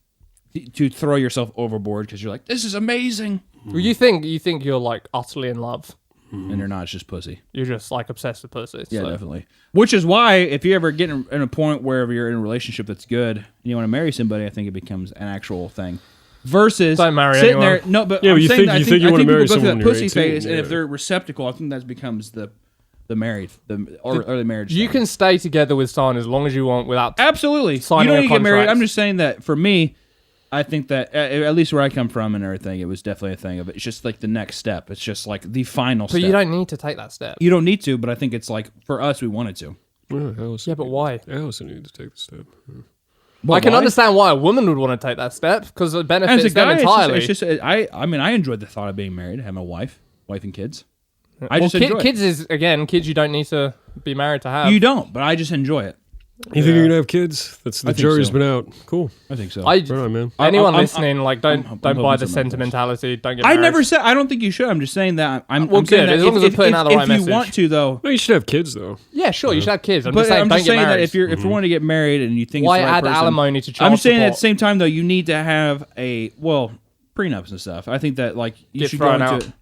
to throw yourself overboard because you're like, this is amazing, Well, you think you're like utterly in love. and you're not. It's just pussy. You're just like obsessed with pussy. Yeah, so. definitely. Which is why if you ever get in a point where you're in a relationship that's good and you want to marry somebody, I think it becomes an actual thing. Versus Don't marry sitting anyone. there. No, but Yeah, I'm but you saying think- that you think you I wanna think marry people go through someone that when pussy you're 18, phase, and if yeah. they're receptacle, I think that becomes the married the early marriage. You thing. can stay together with someone as long as you want without. Absolutely. Signing you don't a need to get married. contract. I'm just saying that for me, I think that at least where I come from and everything, it was definitely a thing of it. It's just like the next step. It's just like the final But step. you don't need to take that step. You don't need to, but I think it's like for us, we wanted to. Allison, Yeah, but why? Allison needed to take the step. I can why? understand why a woman would want to take that step because it As a benefits them guy, entirely. it's just I mean, I enjoyed the thought of being married, having a wife and kids. I Well, just enjoy it. kids is again kids you don't need to be married to have. You don't, but I just enjoy it. You think you're gonna have kids? That's the I think jury's so. been out. Cool. I think so. Right on, man. Anyone I'm- listening, like don't I'm buy hoping the something sentimentality. Don't get I married. never said I don't think you should. I'm just saying that I'm Well, I'm saying good, that as long as if, we're putting out the right if message. you want to though. No, you should have kids though. Yeah, sure, you should have kids. I'm But just saying, I'm don't just get saying married. that if you want to get married and you think Why it's the right add person, alimony to child I'm saying at the support? same time though you need to have a prenups and stuff. I think that like you Get should go thrown into out. it.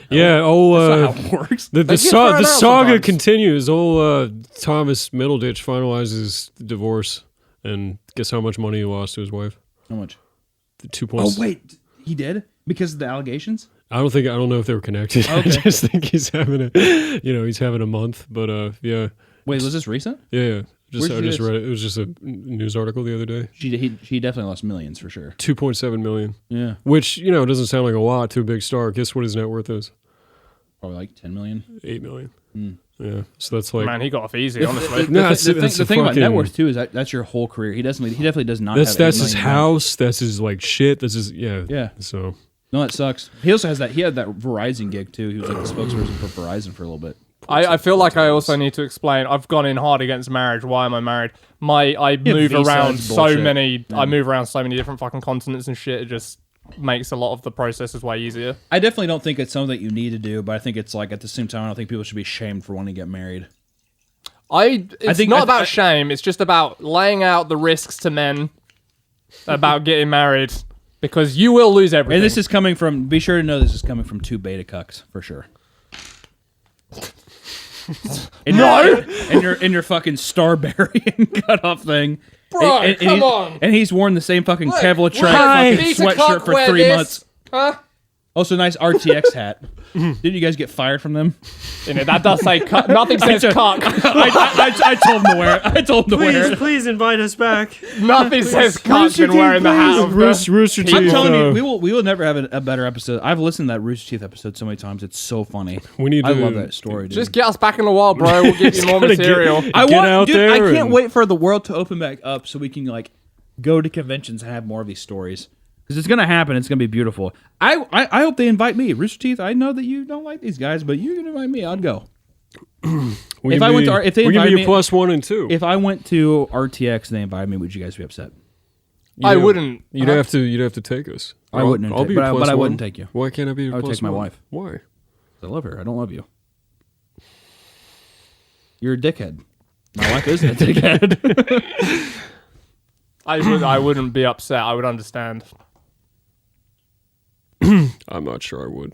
Yeah. That's not how it works. The get thrown out saga sometimes. continues. Old Thomas Middleditch finalizes the divorce, and guess how much money he lost to his wife? How much? 2 points. Oh wait, he did because of the allegations. I don't know if they were connected. I Okay. just think he's having a month. But yeah, Wait, was this recent? yeah. I Where'd just you read it. It was just a news article the other day. He definitely lost millions for sure. 2.7 million. Yeah, Which, you know, doesn't sound like a lot to a big star. Guess what his net worth is? probably like 10 million. 8 million. Yeah. So that's like. Man, he got off easy, honestly. No, The thing about net worth too is that's your whole career. He definitely does not. That's have 8 his million house. That's his like shit. That's his Yeah. So No, that sucks. He also has that. He had that Verizon gig too. He was like the spokesperson for Verizon for a little bit. I feel like I also need to explain. I've gone in hard against marriage. Why am I married? I move visa around is so bullshit. many. I move around so many different fucking continents and shit. It just makes a lot of the processes way easier. I definitely don't think it's something that you need to do, but I think it's like at the same time, I don't think people should be shamed for wanting to get married. It's not about shame. It's just about laying out the risks to men about getting married because you will lose everything. And this is coming from. Be sure to know this is coming from 2 beta cucks for sure. In your fucking Starberry cutoff thing. Bro, come on. And he's worn the same fucking Kevlar Hi. fucking Beta sweatshirt cuck for wear 3 this. months. Huh? Also, nice RTX hat. Didn't you guys get fired from them? You know, that does say cuck. Nothing says cuck. I told him to wear it. I told him to wear it. please invite us back. Nothing says cuck when wearing the hat of the... Rooster Teeth. I'm telling you, we will never have a better episode. I've listened to that Rooster Teeth episode so many times. It's so funny. We need I to love that story, dude. Just get us back in the wild, bro. We'll give you more gotta get- material. I get out there I can't and- wait for the world to open back up so we can like go to conventions and have more of these stories. Because it's gonna happen. It's gonna be beautiful. I hope they invite me. Rooster Teeth. I know that you don't like these guys, but you can invite me. I'd go. If I went to if they we can invited be me, a plus 1 and 2. if I went to RTX and they invited me, would you guys be upset? I wouldn't. You'd have to take us. I wouldn't I'll take- be but a I- plus but I 1. wouldn't take you. Why can't I be? I would take my wife. Why? I love her. I don't love you. You're a dickhead. My wife isn't a dickhead. I wouldn't be upset. I would understand. I'm not sure I would.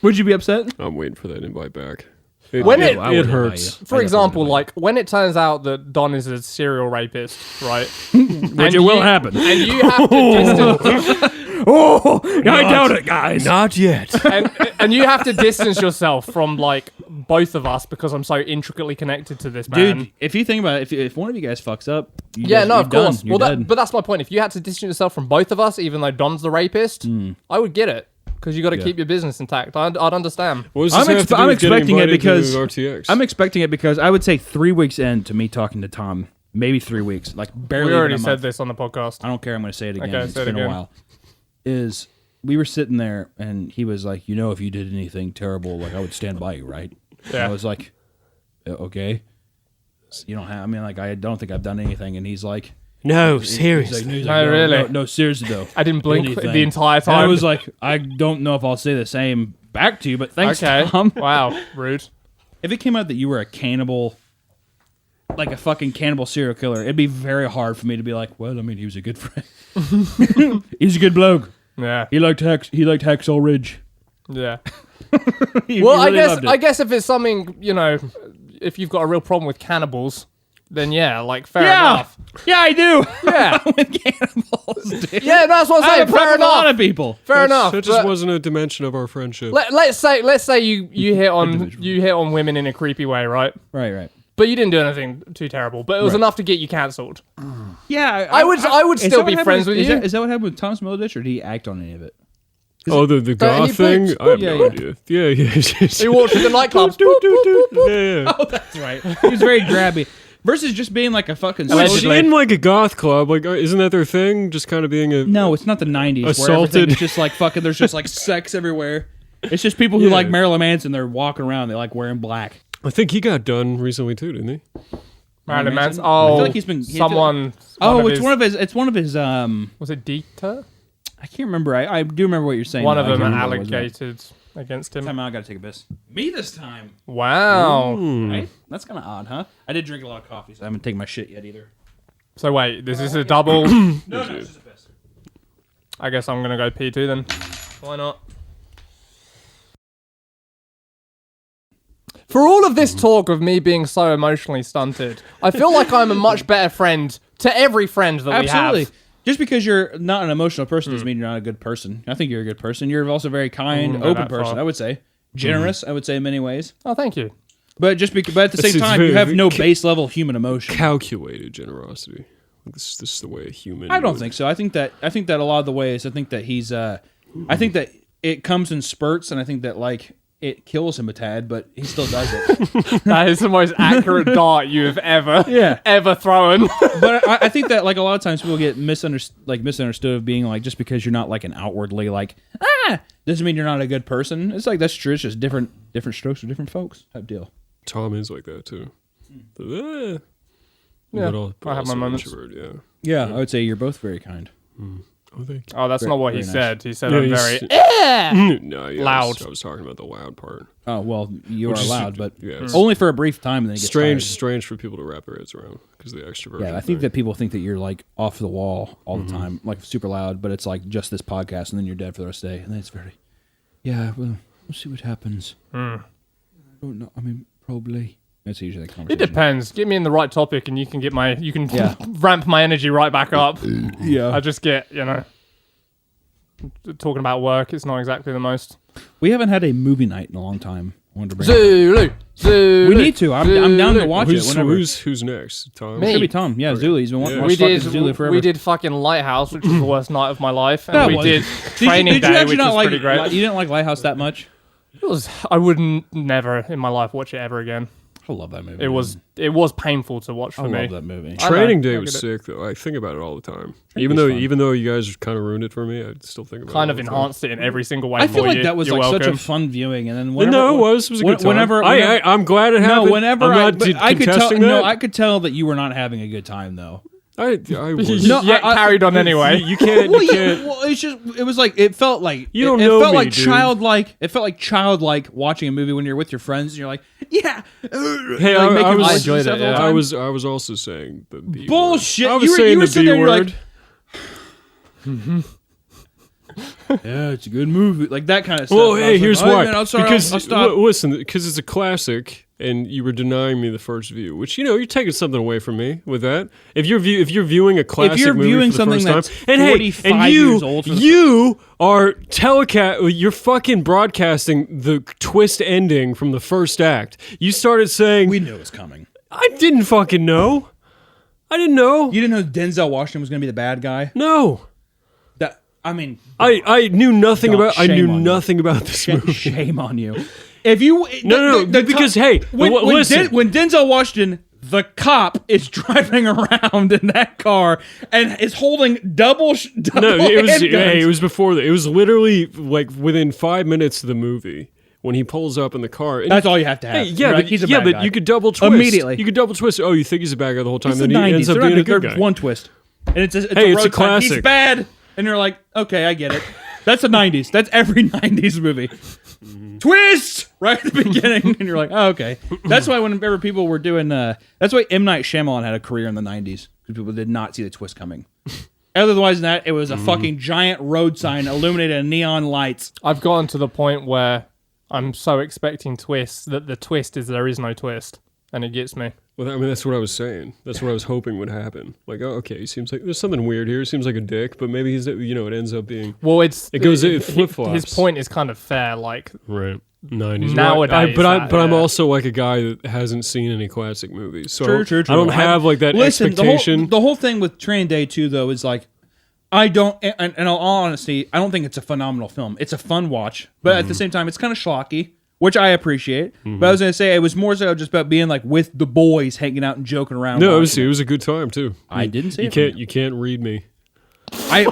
Would you be upset? I'm waiting for that invite back. When it- I wouldn't hurts. invite you. For example, like when it turns out that Don is a serial rapist, right? Which it will happen. And you have to distance, I doubt it, guys. Not yet. and you have to distance yourself from like both of us because I'm so intricately connected to this man. Dude, if you think about it, if one of you guys fucks up, Yeah, no, you're of course. done. You're dead. But that's my point. If you had to distance yourself from both of us, even though Don's the rapist, I would get it because you got to keep your business intact. I'd understand. What does this have to do I'm with getting expecting it invited to because RTX. I'm expecting it because I would say 3 weeks into me talking to Tom, maybe 3 weeks, like barely. We even already a said month. this on the podcast. I don't care. I'm going to say it again. Okay, It's say it been a again. while. We were sitting there and he was like, if you did anything terrible, like I would stand by you, right? And Yeah. I was like, okay. You don't have. I mean, like I don't think I've done anything. And he's like, no, he's seriously. like, No, really? No, seriously though. I didn't blink Anything. the entire And time. I was like, I don't know if I'll say the same back to you, but thanks, okay. Tom. Wow, rude. If it came out that you were a cannibal, like a fucking cannibal serial killer, it'd be very hard for me to be like, well, I mean, he was a good friend. He's a good bloke. Yeah, He liked Hacksaw Ridge. yeah. He Well, really loved it. I guess if it's something, if you've got a real problem with cannibals, then yeah, like fair enough. Yeah, I do. Yeah, With cannibals, dude. yeah, that's what I'm I saying. have a Fair problem with a lot enough. of people. Fair enough. That just but wasn't a dimension of our friendship. let's say you hit on women in a creepy way, right? Right. But you didn't do anything too terrible. But it was Right. enough to get you cancelled. Yeah, I would is still that be what friends happened with you. Is that what happened with Thomas Middleditch, or did he act on any of it? Oh, the goth he thing? poops. I have Yeah, no yeah. idea. Yeah. He walked through the nightclubs. boop, boop, boop, boop. Yeah. Oh, that's right. He was very grabby. Versus just being like a fucking Was she Allegedly. in like a goth club? Like, isn't that their thing? Just kind of being a. No, it's not the 90s where Assaulted. everything is just like fucking, there's just like sex everywhere. It's just people who Yeah. like Marilyn Manson, they're walking around, they like wearing black. I think he got done recently too, didn't he? Marilyn Manson. I Oh, feel like he's been- someone. Oh, his, it's one of his Was it Dieter? I can't remember. I do remember what you're saying. One of though. I them can't remember what it was. allocated against him. Time out, I gotta take a piss. Me this time. Wow. Right? That's kind of odd, huh? I did drink a lot of coffee, so I haven't taken my shit yet either. So wait, this is a double. No, it's just a piss. I guess I'm gonna go P2 then. Why not? For all of this talk of me being so emotionally stunted, I feel like I'm a much better friend to every friend that Absolutely. we have. Just because you're not an emotional person doesn't mean you're not a good person. I think you're a good person. You're also a very kind, Wouldn't go open that person, far. I would say. Generous, I would say in many ways. Oh, thank you. But at the That's same just time, you very- have no base level human emotion. Calculated generosity. This is the way a human. I don't would. think so. I think that a lot of the ways. I think that he's. I think that it comes in spurts, and I think that like it kills him a tad, but he still does it. That is the most accurate dart you have ever thrown. But I think that like a lot of times people get misunderstood of being like just because you're not like an outwardly like doesn't mean you're not a good person. It's like that's true. It's just different strokes for different folks type deal. Tom is like that too. Yeah, But I have my also moments. introvert, yeah. Yeah, I would say you're both very kind. Oh, thank you. Oh, that's not what he very nice. said. He said Yeah, I'm he's- very No, yeah, Loud. I was talking about the loud part. Oh well, you Which are is- loud, but yeah, it's only for a brief time, and then it gets strange for people to wrap their heads around because the extrovert. tired. Yeah, I think that people think that you're like off the wall all the time, like super loud, but it's like just this podcast, and then you're dead for the rest of the day, and then it's very. Yeah, well, we'll see what happens. I don't know. I mean, probably. That's usually the It conversation. depends. Get me in the right topic, and you can Yeah. ramp my energy right back up. Yeah. I just get talking about work. It's not exactly the most. We haven't had a movie night in a long time. I wanted to bring it Zulu. up. We need to. I'm down to watch it whenever. Who's next? Tom. Me. It's gonna be Tom. Yeah, Zulu. He's been watching We fucking did. Zulu forever. We did fucking Lighthouse, which was the worst night of my life, and That we was- did Did Training you Day, actually which not was like? pretty great. You didn't like Lighthouse that much? I wouldn't never in my life watch it ever again. I love that movie. It was painful to watch for I me. love that movie. I Training know, Day I was get sick though. I think about it all the time. Training Even Day's though you guys kind of ruined it for me, I still think about Kind it. of all the time. enhanced it in every single way. I feel for like you. that was You're like such welcome. a fun viewing, and then whenever, No, it was. It was a good time. Whenever, I'm glad it happened. no, whenever I'm not I could tell. contesting No, that. I could tell that you were not having a good time though. I was. No, Yet I- carried on anyway. You can't. Well, You can't. well, it's just it was like it felt like You don't it know felt me, like dude. childlike. It felt like childlike watching a movie when you're with your friends and you're like, yeah. Hey, like, making I was. voices I enjoyed yourself it, all the yeah. time. I was also saying the B Bullshit. Word. I was You were saying the sitting B there, you're like, word. yeah, it's a good movie, like that kind of stuff. Well, And I hey, was here's like, all why. right, man, I'm sorry, because I'll stop. listen, because it's a classic, and you were denying me the first view, which you're taking something away from me with that. If you're viewing a classic you're movie viewing for the something first that's time, and hey, 45 and years old for the you are you're fucking broadcasting the twist ending from the first act. You started saying, We knew it was coming. I didn't fucking know. I didn't know. You didn't know Denzel Washington was going to be the bad guy. No. That I mean, I knew nothing God, about. I shame knew on you. nothing about this movie. shame on you. If you No, because hey, listen. when Denzel Washington, the cop, is driving around in that car and is holding double No, it was handguns. it was before that. It was literally like within 5 minutes of the movie when he pulls up in the car. And That's all you have to have. Hey, You're yeah, like, but he's a bad guy. you could double twist Immediately. You could double twist. Oh, you think he's a bad guy the whole time, It's the then he 90s. ends up They're being not a good there's guy. one twist, and it's a Hey, road it's a type. He's classic. bad, and you're like, okay, I get it. That's the 90s. That's every 90s movie. Twist right at the beginning, and you're like, oh, okay. That's why whenever people were doing, that's why M. Night Shyamalan had a career in the 90s because people did not see the twist coming. Otherwise than that, it was a fucking giant road sign illuminated in neon lights. I've gotten to the point where I'm so expecting twists that the twist is there is no twist, and it gets me. Well, I mean, that's what I was saying. That's what I was hoping would happen. Like, oh, okay, he seems like there's something weird here. He seems like a dick, but maybe he's, it ends up being Well, it flip-flops. His point is kind of fair. Like, right. 90s. Nowadays, but I'm yeah. also like a guy that hasn't seen any classic movies, so True. I don't have like that Listen, expectation. The whole thing with Training Day 2, though, is like, I don't, and in all honesty, I don't think it's a phenomenal film. It's a fun watch, but at the same time, it's kind of schlocky, which I appreciate. But I was going to say, it was more so just about being like with the boys, hanging out and joking around. No, watching it was a good time too. I didn't say You can't read me. I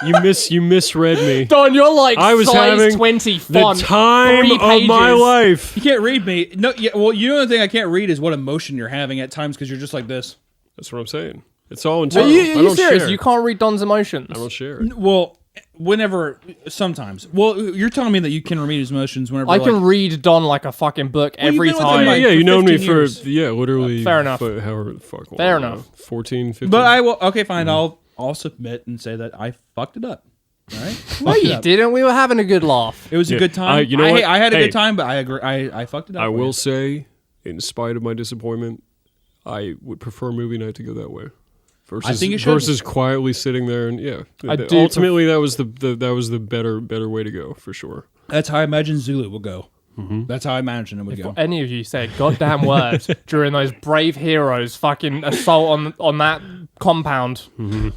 You misread me. Don, you're like I was size having 20 The font, time 3 of my pages. life. You can't read me. No, yeah. Well, you know the thing I can't read is what emotion you're having at times because you're just like this. That's what I'm saying. It's all Are internal. you, I are you don't serious? share. You can't read Don's emotions. I don't share it. Well, sometimes. Well, you're telling me that you can read his emotions whenever. I can read Don like a fucking book you've every been with him, time. like, Yeah, you for know me 15 for years. literally. Fair enough. However the fuck. long, Fair I don't enough. know, 14, 15. But I will. Okay, fine. I'll submit and say that I fucked it up. All right. No, you didn't. We were having a good laugh. It was Yeah, a good time. you know what? I had a Hey. good time, but I agree. I fucked it up. I for will you. say, in spite of my disappointment, I would prefer movie night to go that way. Versus, think it should. versus quietly sitting there and I do ultimately that was the better way to go for sure. That's how I imagine Zulu will go. That's how I imagine it would If go. any of you say a goddamn word during those brave heroes fucking assault on that compound,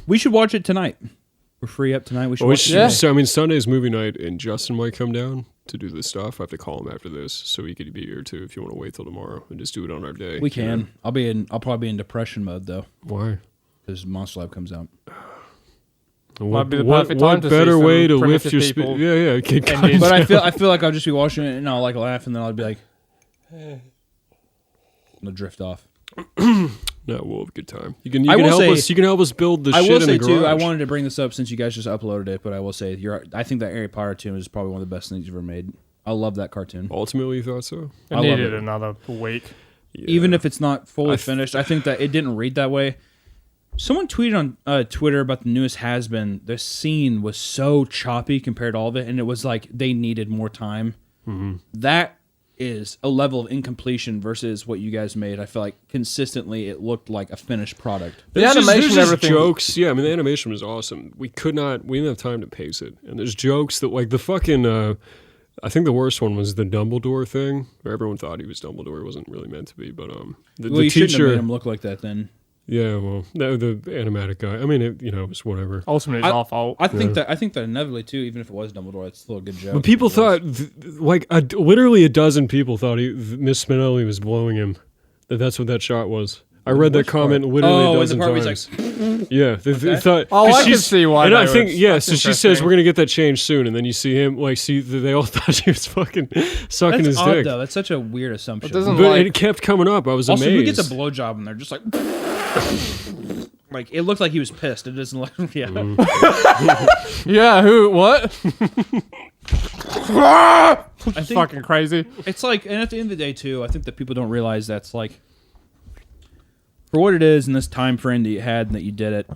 We should watch it tonight. We're free up tonight. We should Well, watch it. Yeah. So, I mean, Sunday's movie night, and Justin might come down to do this stuff. I have to call him after this, so he could be here too if you want to wait till tomorrow and just do it on our day. We can. I'll probably be in depression mode though, Why? because Monster Lab comes out. Might be the perfect time to see better some way to lift primitive your people. Yeah, okay, Indians. But I feel like I'll just be watching it and I'll like laugh and then I'll be like, I'll drift off. No, we'll have a good time. You can I will help say- us. You can help us build the I shit will in say the too. I garage. wanted to bring this up since you guys just uploaded it, but I will say I think that Harry Potter cartoon is probably one of the best things you've ever made. I love that cartoon. Ultimately, you thought so? It I love needed it. another week. Yeah. Even if it's not fully I finished, I think that it didn't read that way. Someone tweeted on Twitter about the newest Has-Been. The scene was so choppy compared to all of it, and it was like they needed more time. That is a level of incompletion versus what you guys made. I feel like consistently it looked like a finished product. The There's animation, just everything. jokes. Yeah, I mean the animation was awesome. We didn't have time to pace it. And there's jokes that like the fucking I think the worst one was the Dumbledore thing, where everyone thought he was Dumbledore. It wasn't really meant to be, but the Well, you shouldn't have teacher. made him look like that then. Yeah, well, no, the animatic guy. I mean, it's whatever. Ultimately, it's our fault. I think that inevitably too, even if it was Dumbledore, it's still a good joke. But people thought, literally a dozen people thought Miss Spinelli was blowing him. That's what that shot was. I read that Which comment part? literally Oh, a the dozen part where times. he's Yeah, they thought. Oh, 'cause I can she's- see why And they I were- think that's so. She says interesting. we're gonna get that changed soon, and then you see him they all thought she was fucking sucking That's his odd dick. though. That's such a weird assumption. It doesn't- But like- it kept coming up. I was Also, amazed. who gets a blowjob and they're just like, like it looked like he was pissed. It doesn't look, yeah. Yeah, who? What? I It's think fucking crazy. it's like, and at the end of the day too, I think that people don't realize that's like, for what it is in this time frame that you had and that you did it.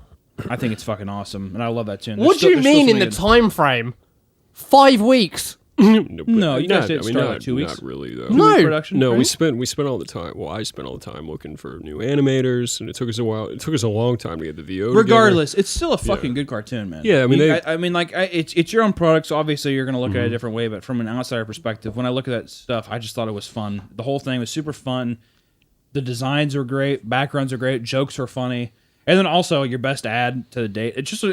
I think it's fucking awesome, and I love that too. And What do you there's still mean in the something time frame? 5 weeks. No, you guys didn't start like 2 weeks. Not really though. good- No. production. No, right? we spent all the time. Well, I spent all the time looking for new animators, and it took us a while. It took us a long time to get the VO. together. Regardless, it's still a fucking good cartoon, man. Yeah, I mean, it's your own product, so obviously you're gonna look Mm-hmm. at it a different way. But from an outsider perspective, when I look at that stuff, I just thought it was fun. The whole thing was super fun. The designs were great, backgrounds are great, jokes were funny, and then also your best ad to the date. It's just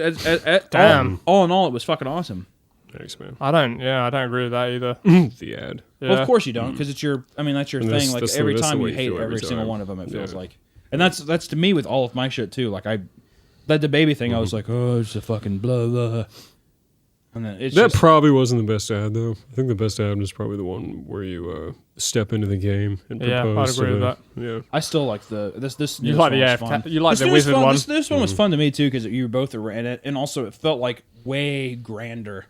Damn. all in all, it was fucking awesome. Thanks, man. I don't agree with that either. The ad. Yeah. Well, of course you don't, because it's your. I mean, that's your And thing. that's- Like that's the- every that's the time way you you hate feel every every single time. one of them. It feels Yeah. like, and that's to me with all of my shit too. Like the baby thing, I Mm-hmm. was like, oh, it's a fucking blah blah. And then it's That just, probably wasn't the best ad, though. I think the best ad was probably the one where you step into the game and Yeah, I'd propose. agree with that. Yeah. I still like this. You newest like one the was AF fun. you like This the one was wizard fun. one. This one was fun to me too because you both were in it, and also it felt like way grander.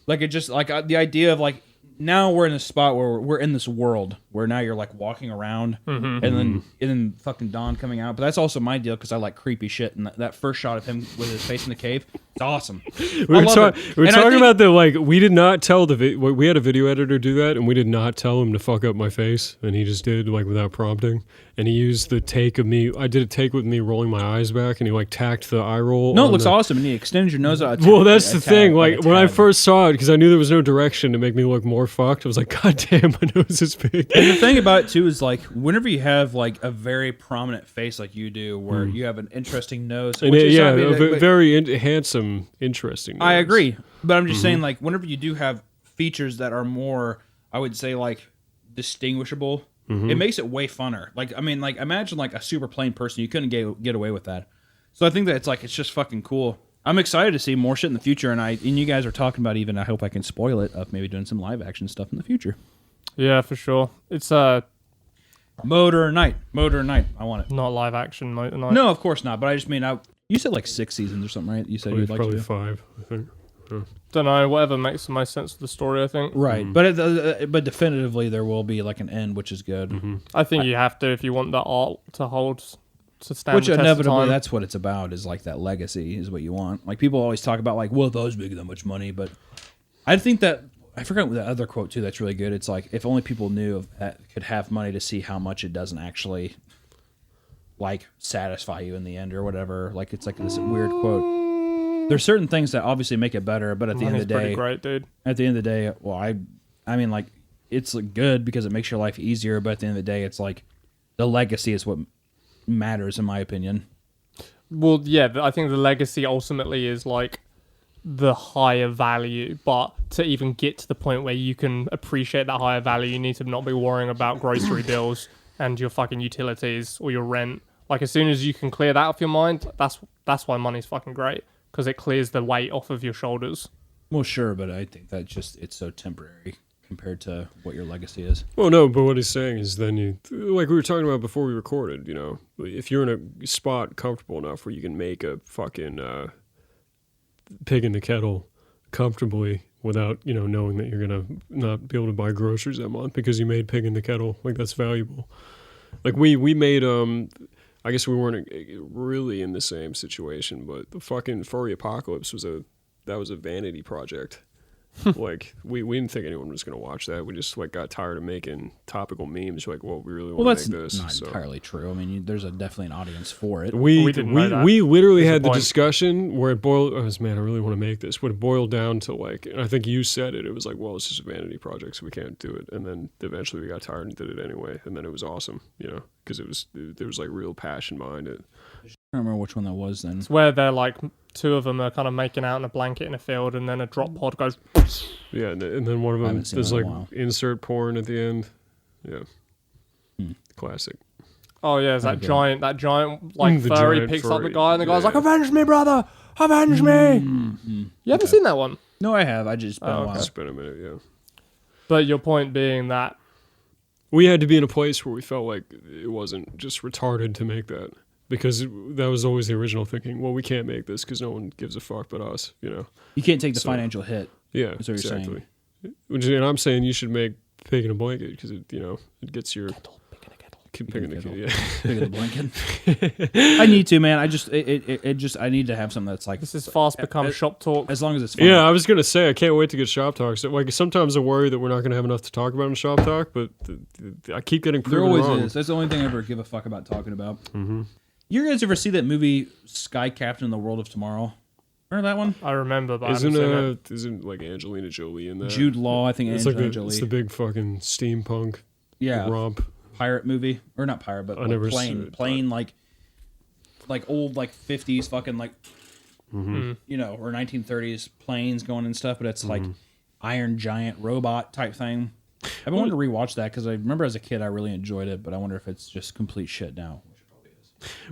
Like it just like the idea of like now we're in a spot where we're in this world where now you're like walking around and then fucking Dawn coming out. But that's also my deal because I like creepy shit, and that first shot of him with his face in the cave, it's awesome. We were, talking about the we did not tell we had a video editor do that, and we did not tell him to fuck up my face, and he just did like without prompting, and he used the take of me. I did a take with me rolling my eyes back, and he like tacked the eye roll. No, it on looks the- awesome, and he extends your nose out. Well, that's the thing. Like when I tad. first saw it, because I knew there was no direction to make me look more fucked. I was like, God damn, my nose is big. And the thing about it too is like whenever you have like a very prominent face like you do, where you have an interesting nose, And which is yeah, not- a but- very handsome, interesting. I nose. agree, but I'm just saying like whenever you do have features that are more, I would say like distinguishable, it makes it way funner. Like I mean, like imagine like a super plain person, you couldn't get away with that. So I think that it's just fucking cool. I'm excited to see more shit in the future, and you guys are talking about even. I hope I can spoil it of maybe doing some live action stuff in the future. Yeah, for sure. It's Motor Night. I want it. not live action Motor Night. No, of course not. But I just mean, you said like 6 seasons or something, right? You said you'd like to Probably do. 5. I think. Don't know. Whatever makes the most sense of the story. I think. Right, but definitively there will be like an end, which is good. I think you have to if you want the art to hold to stand. Which the test of inevitably, time. that's what it's about. Is like that legacy is what you want. Like people always talk about, like, well, if I was making that much money, but I think that I forgot the other quote too. That's really good. It's like if only people knew that could have money to see how much it doesn't actually like satisfy you in the end or whatever. Like it's like this weird quote. There's certain things that obviously make it better, but at the end Money's of the pretty day, great, dude. at the end of the day, well, I mean, like it's like, good because it makes your life easier. But at the end of the day, it's like the legacy is what matters, in my opinion. Well, yeah, I think the legacy ultimately is like the higher value, but to even get to the point where you can appreciate that higher value, you need to not be worrying about grocery bills and your fucking utilities or your rent. Like, as soon as you can clear that off your mind, that's why money's fucking great, because it clears the weight off of your shoulders. Well, sure, but I think that it's so temporary compared to what your legacy is. Well, no, but what he's saying is then you, like we were talking about before we recorded, you know, if you're in a spot comfortable enough where you can make a fucking pig in the kettle comfortably without, you know, knowing that you're going to not be able to buy groceries that month because you made pig in the kettle, like that's valuable. Like we made, I guess we weren't really in the same situation, but the fucking Furry Apocalypse was a vanity project. Like we didn't think anyone was going to watch that. We just like got tired of making topical memes. Like, well, we really want to make this. That's not entirely true. I mean, there's definitely an audience for it. We didn't know that. We literally There's had a the point. discussion where it boiled. Oh man, I really want to make this. What it boiled down to, like, and I think you said it. It was like, well, it's just a vanity project, so we can't do it. And then eventually we got tired and did it anyway. And then it was awesome, you know, because there was like real passion behind it. I don't remember which one that was then. It's where they're like, two of them are kind of making out in a blanket in a field, and then a drop pod goes. Yeah, and then one of them haven't seen there's that in like a while. insert porn at the end. Yeah, classic. Oh yeah, it's that Okay. giant like The furry giant picks up the furry, guy, and the guy's yeah. like, "Avenge me, brother! Avenge me!" You haven't seen that one, No, I have. I just been a while. It's been a minute, yeah. but your point being that We had to be in a place where we felt like it wasn't just retarded to make that. Because that was always the original thinking. Well, we can't make this because no one gives a fuck but us, you know. You can't take the So- financial hit. Yeah, That's what you're exactly. And I'm saying you should make pig in a blanket because it, you know, it gets your pig in the kettle. Yeah. Bigger than blanket. I need to, man. I just I need to have something that's like this is fast become shop talk. as long as it's fun. Yeah, I was gonna say I can't wait to get shop talk. So, like sometimes I worry that we're not gonna have enough to talk about in shop talk, but I keep getting There proven always wrong. is. That's the only thing I ever give a fuck about talking about. Mm-hmm. You guys ever see that movie Sky Captain in the World of Tomorrow? Remember that one? I remember, but I haven't seen it. Isn't like Angelina Jolie in that? Jude Law, I think. It's Angelina like Jolie. it's the big fucking steampunk Yeah, romp. pirate movie, or not pirate, but like never plane, like old like 50s fucking like Mm-hmm. you know, or 1930s planes going and stuff. But it's like Iron Giant robot type thing. I've been wanting to rewatch that because I remember as a kid I really enjoyed it, but I wonder if it's just complete shit now.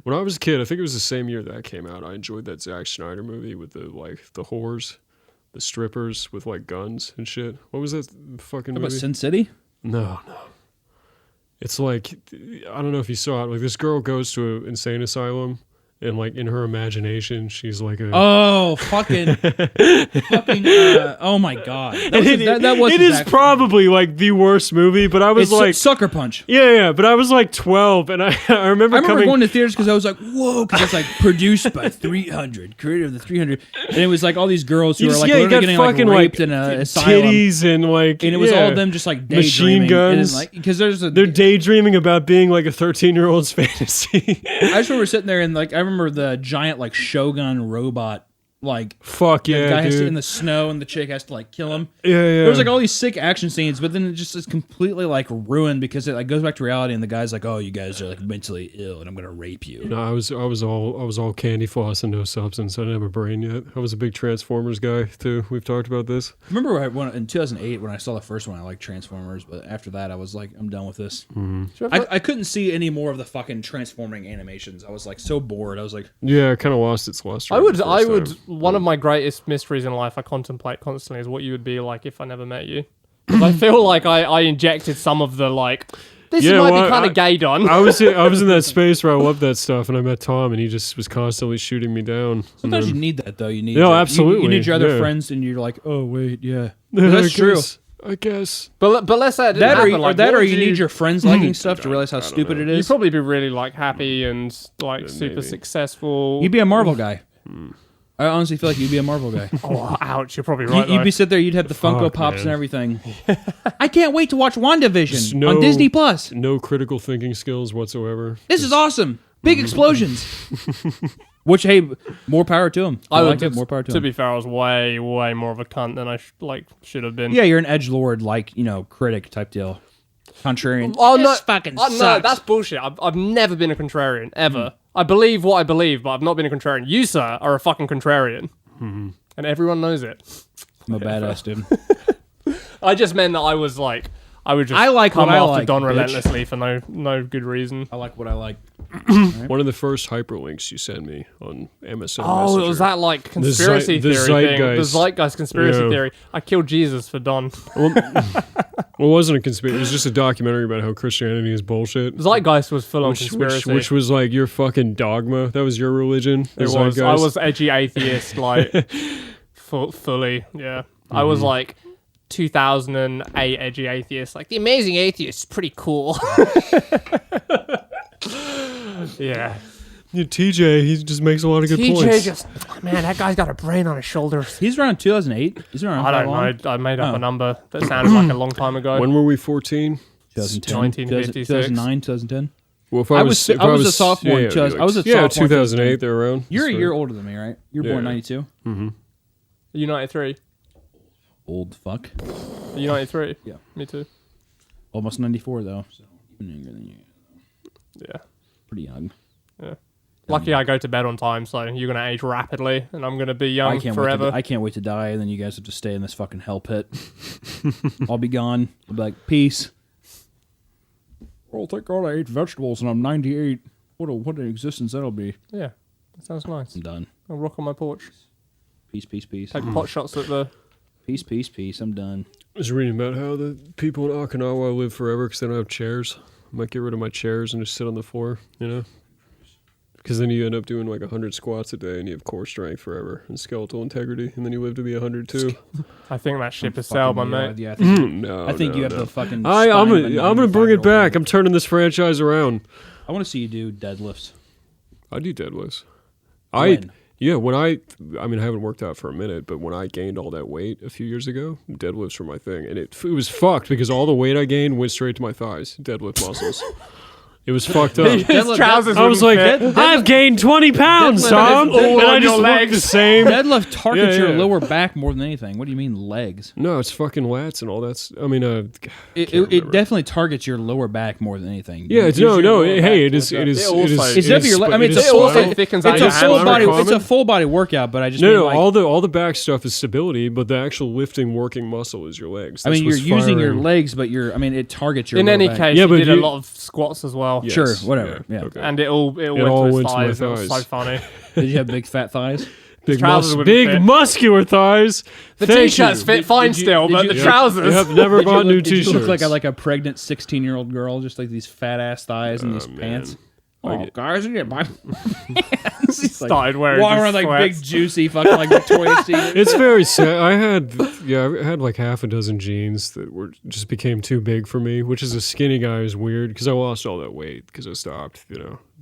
When I was a kid, I think it was the same year that came out. I enjoyed that Zack Snyder movie with the whores, the strippers with like guns and shit. What was that fucking How movie? about Sin City? No. It's like I don't know if you saw it. Like this girl goes to an insane asylum, and like in her imagination, she's like a. Oh, fucking, oh my god! That was it is probably like the worst movie, but I was like, Sucker Punch. yeah, but I was like 12, and I remember coming. Going to theaters because I was like, whoa, because it's like produced by 300, creator of the 300, and it was like all these girls who You were just- like yeah, you literally got getting like fucking raped like in an asylum, titties and like, and it was yeah. all of them just like Machine daydreaming, guns. and, like because there's a. They're daydreaming about being like a 13-year-old's fantasy. I just remember sitting there and like I remember the giant like Shogun robot like. Fuck The yeah, guy has to dude. in the snow and the chick has to like kill him. Yeah. There was like all these sick action scenes, but then it just is completely like ruined because it like goes back to reality, and the guy's like, "Oh, you guys are like mentally ill, and I'm gonna rape you." No, I was all candy floss and no substance. I didn't have a brain yet. I was a big Transformers guy too. We've talked about this. Remember in 2008 when I saw the first one, I liked Transformers, but after that, I was like, I'm done with this. I couldn't see any more of the fucking transforming animations. I was like so bored. I was like, Yeah, it kind of lost its luster. I would. the first time. One of my greatest mysteries in life I contemplate constantly is what you would be like if I never met you. 'Cause I feel like I injected some of the like. This Yeah, might well, be kind I- of gay done. I was in that space where I loved that stuff, and I met Tom, and he just was constantly shooting me down. sometimes you need that though. You need No, you absolutely, need your other yeah. friends, and you're like, oh wait, yeah, I that's true. guess. But let's say it didn't That happen, or like, that what or would you need your friends liking stuff to realize how I don't stupid know. it You'd is. probably be really like happy and like super maybe. successful. You'd be a Marvel guy. I honestly feel like you'd be a Marvel guy. Oh, ouch! You're probably right. You'd be though. sit there, you'd have the Funko Fuck, Pops man. and everything. I can't wait to watch WandaVision No- on Disney Plus. No critical thinking skills whatsoever. This is awesome. Big explosions. Which, hey, more power to him. I like would. it. More power to To him. be fair, I was way more of a cunt than I should have been. Yeah, you're an edgelord, critic type deal. Contrarian. Oh no! This fucking no, sucks. that's bullshit. I've never been a contrarian ever. I believe what I believe, but I've not been a contrarian. You, sir, are a fucking contrarian, and everyone knows it. I'm a badass, dude. I just meant that I was like, I would just I like come what I after like, Don bitch. relentlessly for no good reason. I like what I like. One of the first hyperlinks you sent me on MSN Oh, Messenger. it was that like conspiracy the theory thing. The zeitgeist. zeitgeist conspiracy Yeah. theory. I killed Jesus for Don. Well, it wasn't a conspiracy. It was just a documentary about how Christianity is bullshit. Zeitgeist was full on conspiracy. Which was like your fucking dogma. That was your religion. The It was. zeitgeist. I was edgy atheist, like fully. Yeah, I was like 2008 edgy atheist. Like the amazing atheist is pretty cool. Yeah, TJ, he just makes a lot of good TJ points. just man, that guy's got a brain on his shoulders. He's around 2008. He's around. I don't know. I made up a number that sounded like a long time ago. When were we 14? 2010, 1956. 2009, 2010. Well, if I I was if I was a sophomore. yeah, in 2000 I was a yeah, sophomore. 2008. They're around. You're a That's year right. older than me, right? You're Yeah. born 92. You 93? Old fuck. You 93? Yeah. Me too. Almost 94 though. So even younger than you. Yeah. Pretty young. Lucky I go to bed on time, so you're gonna age rapidly, and I'm gonna be young forever. I can't wait to die, and then you guys have to stay in this fucking hell pit. I'll be gone. I'll be like, peace. Well, thank God I ate vegetables, and I'm 98. What an existence that'll be. Yeah, that sounds nice. I'm done. I'll rock on my porch. Peace, peace, peace. Take pot shots at the. Peace, peace, peace. I'm done. I was reading about how the people in Okinawa live forever because they don't have chairs. I might get rid of my chairs and just sit on the floor, Because then you end up doing like 100 squats a day and you have core strength forever and skeletal integrity, and then you live to be 100 too. I think that ship is sailed, my mate. Yeah, I think, No, I think no, you have no. the fucking. I'm spine of a gonna bring it 95-year-old back. man. I'm turning this franchise around. I want to see you do deadlifts. I do deadlifts. When? When I haven't worked out for a minute, but when I gained all that weight a few years ago, deadlifts were my thing, and it was fucked because all the weight I gained went straight to my thighs, deadlift muscles. It was fucked up. His trousers. I was like, wouldn't fit. I've gained 20 pounds, Deadlift Tom, is all and I on just your look legs. the same. Deadlift targets Yeah, your yeah. lower back more than anything. What do you mean legs? No, it's fucking lats and all that. It remember. definitely targets your lower back more than anything. Yeah, Use no, your no. lower Hey, back it is. It It is. also- It is. It's it is definitely your le- I mean, it it's is a full- spinal. it thickens It's out a your full hammer. body. common. It's a full body workout, but I just No, mean no. like, All the back stuff is stability, but the actual lifting, working muscle is your legs. I mean, That's you're what's using your firing. legs, but it targets your. In lower any back. case, Yeah, you but did a you- lot of squats as well, Yes, Sure, whatever, yeah. Okay. and it all went all to his went to my thighs. It was so thighs. funny. Did you have big fat thighs? Big, trousers wouldn't big fit. muscular thighs. The Thank t-shirts you. fit fine did you- still, did but you- the Yep. trousers. Yep, never Did you bought new Did you t-shirts. look like a pregnant 16-year-old girl, just like these fat ass thighs and these man. pants? Like Oh, it. guys, yeah, my Started wearing walking just around like sweats. big juicy fucking like Victoria's Secret. It's very sad. I had like half a dozen jeans that just became too big for me, which as a skinny guy is weird because I lost all that weight because I stopped,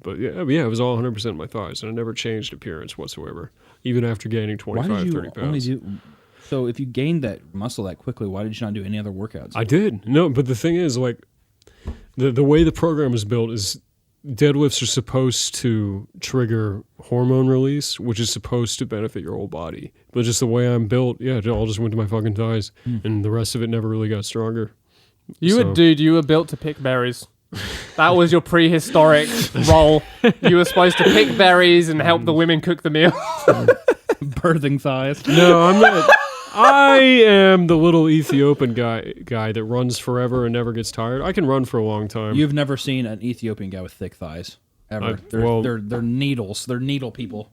But yeah, it was all 100% my thighs, and I never changed appearance whatsoever, even after gaining Why 25, did 30 you only pounds. do? So if you gained that muscle that quickly, why did you not do any other workouts? I did. No, but the thing is, like, the way the program is built is deadlifts are supposed to trigger hormone release, which is supposed to benefit your whole body. But just the way I'm built, it all just went to my fucking thighs, and the rest of it never really got stronger. You were built to pick berries. That was your prehistoric role. You were supposed to pick berries and help the women cook the meal. Birthing thighs. No, I'm not. I am the little Ethiopian guy that runs forever and never gets tired. I can run for a long time. You've never seen an Ethiopian guy with thick thighs ever. They're needles. They're needle people.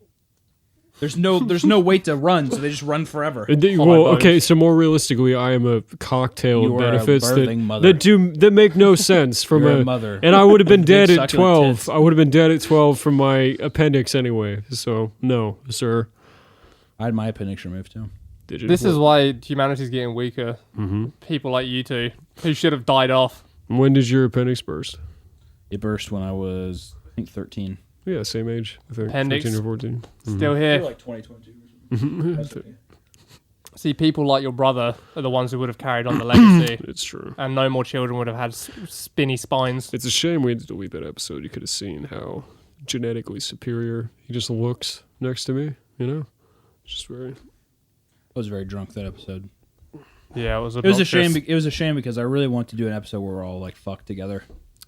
There's no weight to run, so they just run forever. Okay, so more realistically, I am a cocktail You of are a benefits birthing mother. that make no sense from You're a mother. And I would have been dead Big at succulent 12. tits. I would have been dead at 12 from my appendix anyway. So no, sir. I had my appendix removed too. Did you? This is why humanity's getting weaker. People like you two, who should have died off. When did your appendix burst? It burst when I was, I think, 13. Yeah, same age. I think Appendix. 13 or 14. Still here. Like 2022. See, people like your brother are the ones who would have carried on the legacy, It's true. and no more children would have had spinny spines. It's a shame we had to delete that episode. You could have seen how genetically superior. He just looks next to me, you know? Just very... I was very drunk that episode. Yeah, it was It was a shame. It was a shame because I really want to do an episode where we're all like fucked together.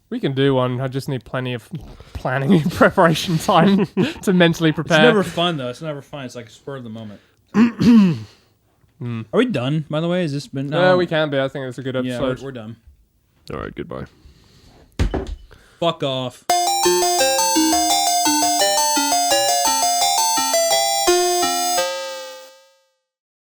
We can do one. I just need plenty of planning and preparation time to mentally prepare. It's never fun though. It's never fun. It's like spur of the moment. Are we done? By the way, has this been? No, we can be. I think it's a good episode. Yeah, we're done. All right, goodbye. Fuck off.